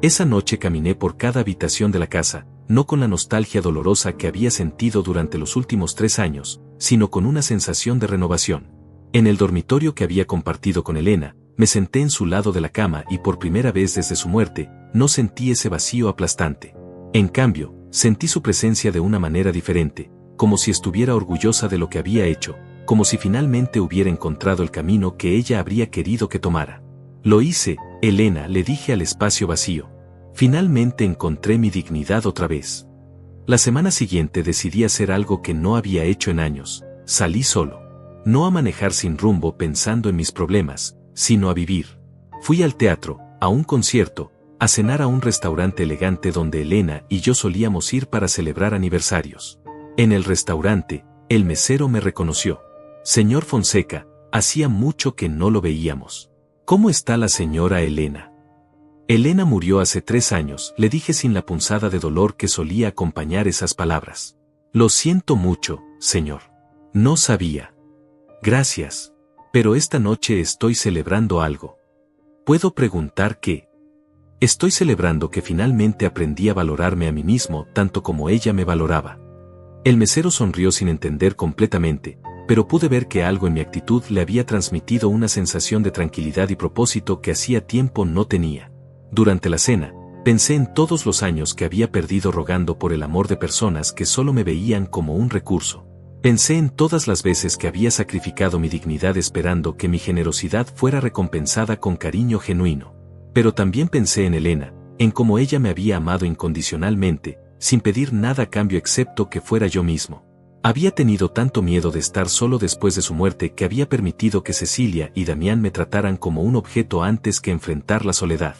Esa noche caminé por cada habitación de la casa, no con la nostalgia dolorosa que había sentido durante los últimos 3 años, sino con una sensación de renovación. En el dormitorio que había compartido con Elena, me senté en su lado de la cama y por primera vez desde su muerte, no sentí ese vacío aplastante. En cambio, sentí su presencia de una manera diferente, como si estuviera orgullosa de lo que había hecho, como si finalmente hubiera encontrado el camino que ella habría querido que tomara. Lo hice, Elena, le dije al espacio vacío. Finalmente encontré mi dignidad otra vez. La semana siguiente decidí hacer algo que no había hecho en años. Salí solo. No a manejar sin rumbo pensando en mis problemas, sino a vivir. Fui al teatro, a un concierto, a cenar a un restaurante elegante donde Elena y yo solíamos ir para celebrar aniversarios. En el restaurante, el mesero me reconoció. Señor Fonseca, hacía mucho que no lo veíamos. ¿Cómo está la señora Elena? Elena murió hace 3 años, le dije sin la punzada de dolor que solía acompañar esas palabras. Lo siento mucho, señor. No sabía. Gracias. Pero esta noche estoy celebrando algo. ¿Puedo preguntar qué? Estoy celebrando que finalmente aprendí a valorarme a mí mismo tanto como ella me valoraba. El mesero sonrió sin entender completamente, pero pude ver que algo en mi actitud le había transmitido una sensación de tranquilidad y propósito que hacía tiempo no tenía. Durante la cena, pensé en todos los años que había perdido rogando por el amor de personas que solo me veían como un recurso. Pensé en todas las veces que había sacrificado mi dignidad esperando que mi generosidad fuera recompensada con cariño genuino. Pero también pensé en Elena, en cómo ella me había amado incondicionalmente, sin pedir nada a cambio excepto que fuera yo mismo. Había tenido tanto miedo de estar solo después de su muerte que había permitido que Cecilia y Damián me trataran como un objeto antes que enfrentar la soledad.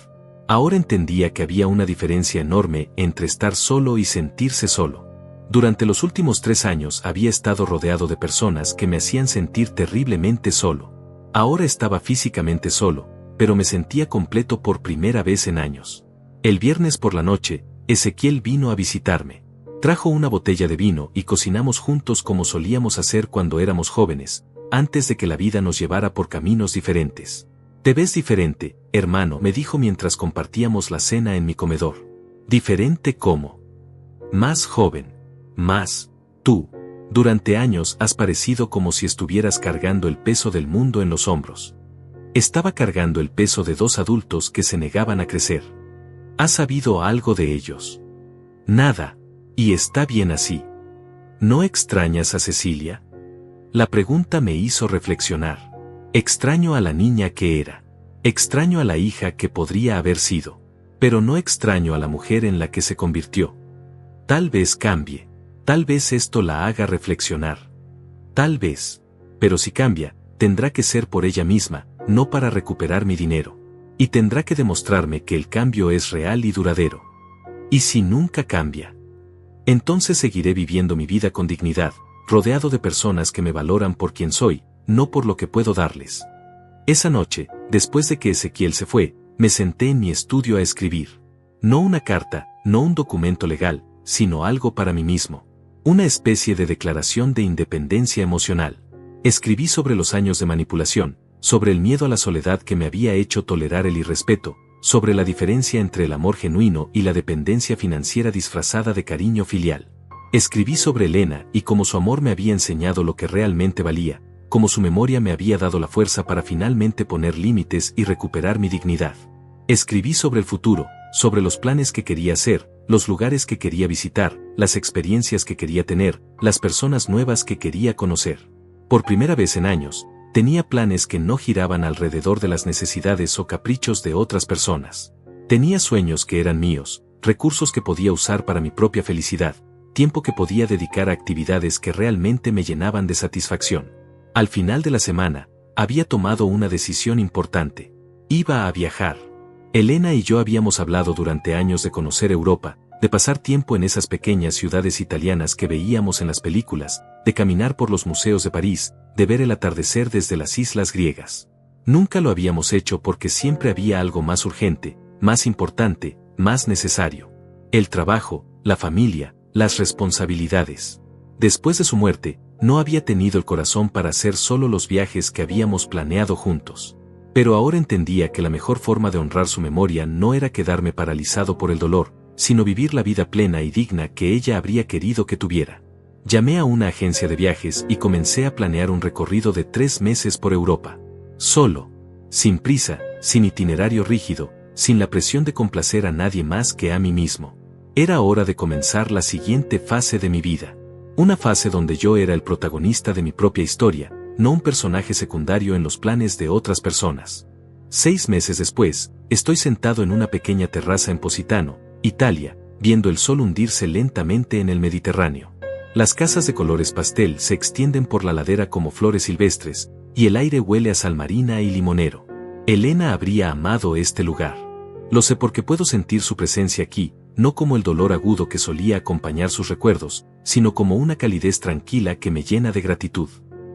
Ahora entendía que había una diferencia enorme entre estar solo y sentirse solo. Durante los últimos 3 años había estado rodeado de personas que me hacían sentir terriblemente solo. Ahora estaba físicamente solo, pero me sentía completo por primera vez en años. El viernes por la noche, Ezequiel vino a visitarme. Trajo una botella de vino y cocinamos juntos como solíamos hacer cuando éramos jóvenes, antes de que la vida nos llevara por caminos diferentes. Te ves diferente, hermano, me dijo mientras compartíamos la cena en mi comedor. ¿Diferente cómo? Más joven. Más. Tú. Durante años has parecido como si estuvieras cargando el peso del mundo en los hombros. Estaba cargando el peso de 2 adultos que se negaban a crecer. ¿Has sabido algo de ellos? Nada. Y está bien así. ¿No extrañas a Cecilia? La pregunta me hizo reflexionar. Extraño a la niña que era. Extraño a la hija que podría haber sido. Pero no extraño a la mujer en la que se convirtió. Tal vez cambie. Tal vez esto la haga reflexionar. Tal vez. Pero si cambia, tendrá que ser por ella misma, no para recuperar mi dinero. Y tendrá que demostrarme que el cambio es real y duradero. ¿Y si nunca cambia? Entonces seguiré viviendo mi vida con dignidad, rodeado de personas que me valoran por quien soy, no por lo que puedo darles. Esa noche, después de que Ezequiel se fue, me senté en mi estudio a escribir. No una carta, no un documento legal, sino algo para mí mismo. Una especie de declaración de independencia emocional. Escribí sobre los años de manipulación, sobre el miedo a la soledad que me había hecho tolerar el irrespeto, sobre la diferencia entre el amor genuino y la dependencia financiera disfrazada de cariño filial. Escribí sobre Elena y cómo su amor me había enseñado lo que realmente valía, como su memoria me había dado la fuerza para finalmente poner límites y recuperar mi dignidad. Escribí sobre el futuro, sobre los planes que quería hacer, los lugares que quería visitar, las experiencias que quería tener, las personas nuevas que quería conocer. Por primera vez en años, tenía planes que no giraban alrededor de las necesidades o caprichos de otras personas. Tenía sueños que eran míos, recursos que podía usar para mi propia felicidad, tiempo que podía dedicar a actividades que realmente me llenaban de satisfacción. Al final de la semana, había tomado una decisión importante. Iba a viajar. Elena y yo habíamos hablado durante años de conocer Europa, de pasar tiempo en esas pequeñas ciudades italianas que veíamos en las películas, de caminar por los museos de París, de ver el atardecer desde las islas griegas. Nunca lo habíamos hecho porque siempre había algo más urgente, más importante, más necesario. El trabajo, la familia, las responsabilidades. Después de su muerte, no había tenido el corazón para hacer solo los viajes que habíamos planeado juntos. Pero ahora entendía que la mejor forma de honrar su memoria no era quedarme paralizado por el dolor, sino vivir la vida plena y digna que ella habría querido que tuviera. Llamé a una agencia de viajes y comencé a planear un recorrido de 3 meses por Europa. Solo. Sin prisa, sin itinerario rígido, sin la presión de complacer a nadie más que a mí mismo. Era hora de comenzar la siguiente fase de mi vida. Una fase donde yo era el protagonista de mi propia historia, no un personaje secundario en los planes de otras personas. 6 meses después, estoy sentado en una pequeña terraza en Positano, Italia, viendo el sol hundirse lentamente en el Mediterráneo. Las casas de colores pastel se extienden por la ladera como flores silvestres, y el aire huele a sal marina y limonero. Elena habría amado este lugar. Lo sé porque puedo sentir su presencia aquí, no como el dolor agudo que solía acompañar sus recuerdos, sino como una calidez tranquila que me llena de gratitud.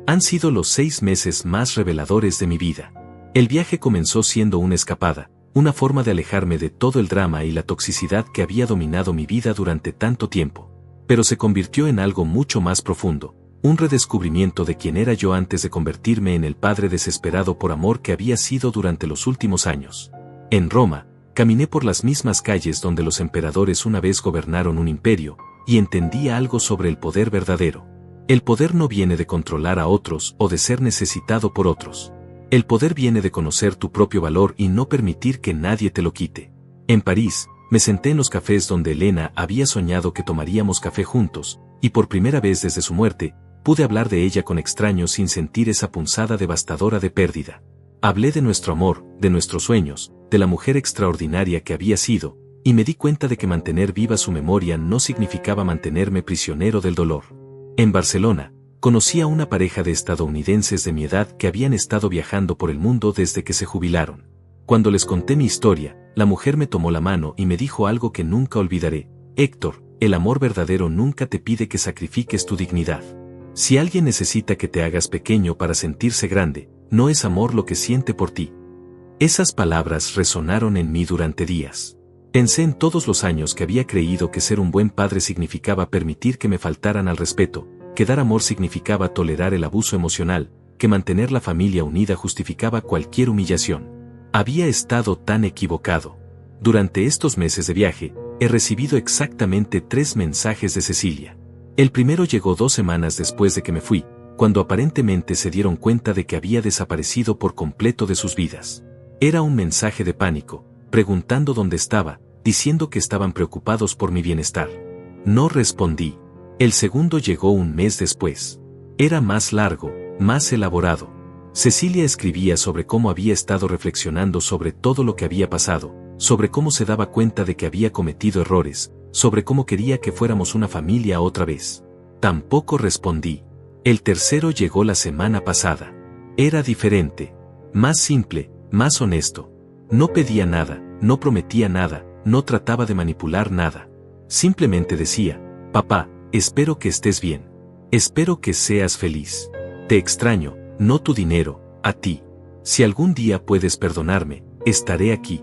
Han sido los 6 meses más reveladores de mi vida. El viaje comenzó siendo una escapada, una forma de alejarme de todo el drama y la toxicidad que había dominado mi vida durante tanto tiempo. Pero se convirtió en algo mucho más profundo, un redescubrimiento de quién era yo antes de convertirme en el padre desesperado por amor que había sido durante los últimos años. En Roma, caminé por las mismas calles donde los emperadores una vez gobernaron un imperio, y entendí algo sobre el poder verdadero. El poder no viene de controlar a otros o de ser necesitado por otros. El poder viene de conocer tu propio valor y no permitir que nadie te lo quite. En París, me senté en los cafés donde Elena había soñado que tomaríamos café juntos, y por primera vez desde su muerte, pude hablar de ella con extraños sin sentir esa punzada devastadora de pérdida. Hablé de nuestro amor, de nuestros sueños, de la mujer extraordinaria que había sido, y me di cuenta de que mantener viva su memoria no significaba mantenerme prisionero del dolor. En Barcelona, conocí a una pareja de estadounidenses de mi edad que habían estado viajando por el mundo desde que se jubilaron. Cuando les conté mi historia, la mujer me tomó la mano y me dijo algo que nunca olvidaré: Héctor, el amor verdadero nunca te pide que sacrifiques tu dignidad. Si alguien necesita que te hagas pequeño para sentirse grande, no es amor lo que siente por ti. Esas palabras resonaron en mí durante días. Pensé en todos los años que había creído que ser un buen padre significaba permitir que me faltaran al respeto, que dar amor significaba tolerar el abuso emocional, que mantener la familia unida justificaba cualquier humillación. Había estado tan equivocado. Durante estos meses de viaje, he recibido exactamente 3 mensajes de Cecilia. El primero llegó 2 semanas después de que me fui, cuando aparentemente se dieron cuenta de que había desaparecido por completo de sus vidas. Era un mensaje de pánico, preguntando dónde estaba, diciendo que estaban preocupados por mi bienestar. No respondí. El segundo llegó un mes después. Era más largo, más elaborado. Cecilia escribía sobre cómo había estado reflexionando sobre todo lo que había pasado, sobre cómo se daba cuenta de que había cometido errores, sobre cómo quería que fuéramos una familia otra vez. Tampoco respondí. El tercero llegó la semana pasada. Era diferente. Más simple, más honesto. No pedía nada, no prometía nada, no trataba de manipular nada. Simplemente decía: papá, espero que estés bien. Espero que seas feliz. Te extraño, no tu dinero, a ti. Si algún día puedes perdonarme, estaré aquí.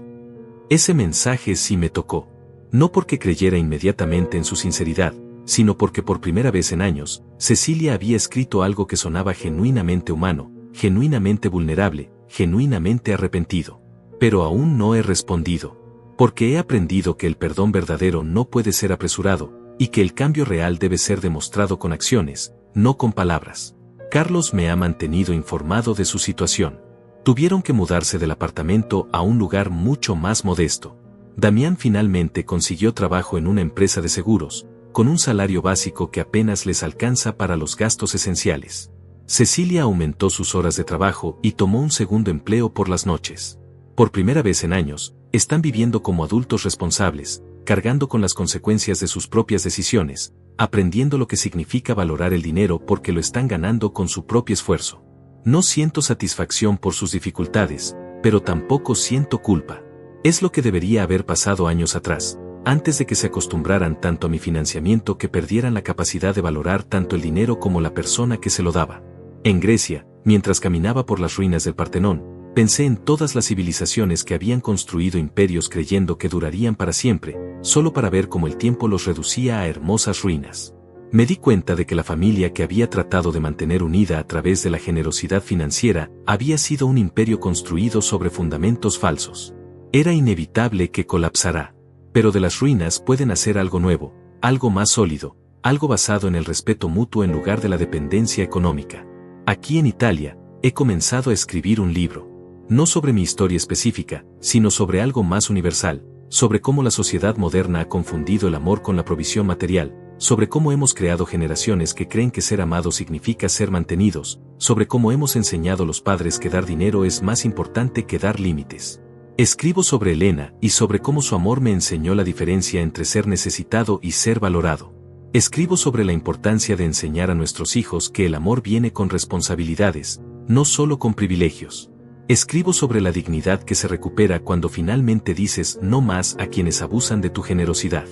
Ese mensaje sí me tocó. No porque creyera inmediatamente en su sinceridad, sino porque por primera vez en años, Cecilia había escrito algo que sonaba genuinamente humano, genuinamente vulnerable, genuinamente arrepentido. Pero aún no he respondido. Porque he aprendido que el perdón verdadero no puede ser apresurado, y que el cambio real debe ser demostrado con acciones, no con palabras. Carlos me ha mantenido informado de su situación. Tuvieron que mudarse del apartamento a un lugar mucho más modesto. Damián finalmente consiguió trabajo en una empresa de seguros, con un salario básico que apenas les alcanza para los gastos esenciales. Cecilia aumentó sus horas de trabajo y tomó un segundo empleo por las noches. Por primera vez en años, están viviendo como adultos responsables, cargando con las consecuencias de sus propias decisiones, aprendiendo lo que significa valorar el dinero porque lo están ganando con su propio esfuerzo. No siento satisfacción por sus dificultades, pero tampoco siento culpa. Es lo que debería haber pasado años atrás, antes de que se acostumbraran tanto a mi financiamiento que perdieran la capacidad de valorar tanto el dinero como la persona que se lo daba. En Grecia, mientras caminaba por las ruinas del Partenón, pensé en todas las civilizaciones que habían construido imperios creyendo que durarían para siempre, solo para ver cómo el tiempo los reducía a hermosas ruinas. Me di cuenta de que la familia que había tratado de mantener unida a través de la generosidad financiera había sido un imperio construido sobre fundamentos falsos. Era inevitable que colapsara. Pero de las ruinas pueden hacer algo nuevo, algo más sólido, algo basado en el respeto mutuo en lugar de la dependencia económica. Aquí en Italia, he comenzado a escribir un libro. No sobre mi historia específica, sino sobre algo más universal, sobre cómo la sociedad moderna ha confundido el amor con la provisión material, sobre cómo hemos creado generaciones que creen que ser amados significa ser mantenidos, sobre cómo hemos enseñado a los padres que dar dinero es más importante que dar límites. Escribo sobre Elena y sobre cómo su amor me enseñó la diferencia entre ser necesitado y ser valorado. Escribo sobre la importancia de enseñar a nuestros hijos que el amor viene con responsabilidades, no solo con privilegios. Escribo sobre la dignidad que se recupera cuando finalmente dices no más a quienes abusan de tu generosidad.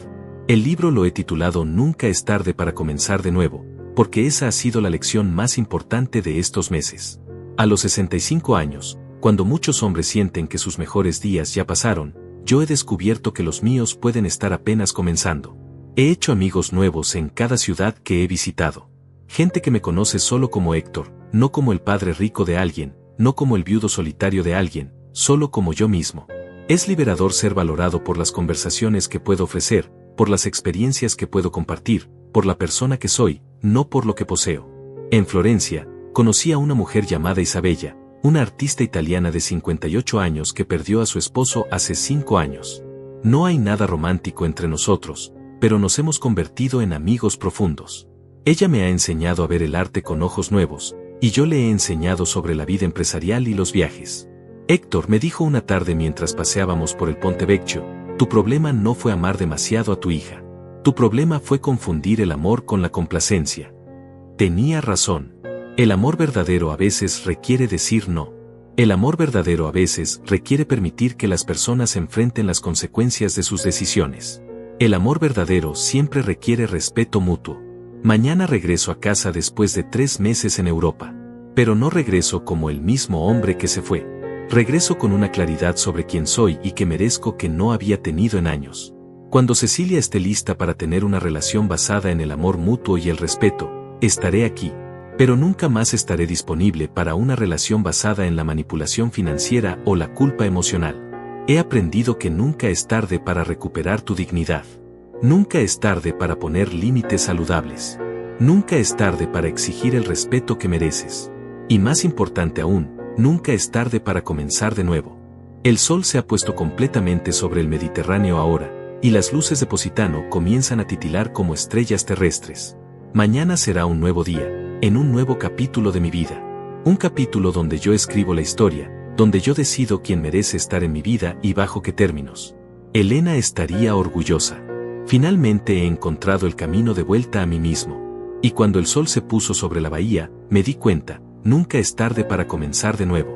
El libro lo he titulado Nunca es tarde para comenzar de nuevo, porque esa ha sido la lección más importante de estos meses. A los 65 años, cuando muchos hombres sienten que sus mejores días ya pasaron, yo he descubierto que los míos pueden estar apenas comenzando. He hecho amigos nuevos en cada ciudad que he visitado. Gente que me conoce solo como Héctor, no como el padre rico de alguien, no como el viudo solitario de alguien, solo como yo mismo. Es liberador ser valorado por las conversaciones que puedo ofrecer, por las experiencias que puedo compartir, por la persona que soy, no por lo que poseo. En Florencia, conocí a una mujer llamada Isabella, una artista italiana de 58 años que perdió a su esposo hace 5 años. No hay nada romántico entre nosotros, pero nos hemos convertido en amigos profundos. Ella me ha enseñado a ver el arte con ojos nuevos, y yo le he enseñado sobre la vida empresarial y los viajes. Héctor me dijo una tarde mientras paseábamos por el Ponte Vecchio, tu problema no fue amar demasiado a tu hija. Tu problema fue confundir el amor con la complacencia. Tenía razón. El amor verdadero a veces requiere decir no. El amor verdadero a veces requiere permitir que las personas enfrenten las consecuencias de sus decisiones. El amor verdadero siempre requiere respeto mutuo. Mañana regreso a casa después de 3 meses en Europa. Pero no regreso como el mismo hombre que se fue. Regreso con una claridad sobre quién soy y que merezco que no había tenido en años. Cuando Cecilia esté lista para tener una relación basada en el amor mutuo y el respeto, estaré aquí. Pero nunca más estaré disponible para una relación basada en la manipulación financiera o la culpa emocional. He aprendido que nunca es tarde para recuperar tu dignidad. Nunca es tarde para poner límites saludables. Nunca es tarde para exigir el respeto que mereces. Y más importante aún, nunca es tarde para comenzar de nuevo. El sol se ha puesto completamente sobre el Mediterráneo ahora, y las luces de Positano comienzan a titilar como estrellas terrestres. Mañana será un nuevo día, en un nuevo capítulo de mi vida. Un capítulo donde yo escribo la historia, donde yo decido quién merece estar en mi vida y bajo qué términos. Elena estaría orgullosa. Finalmente he encontrado el camino de vuelta a mí mismo. Y cuando el sol se puso sobre la bahía, me di cuenta, nunca es tarde para comenzar de nuevo.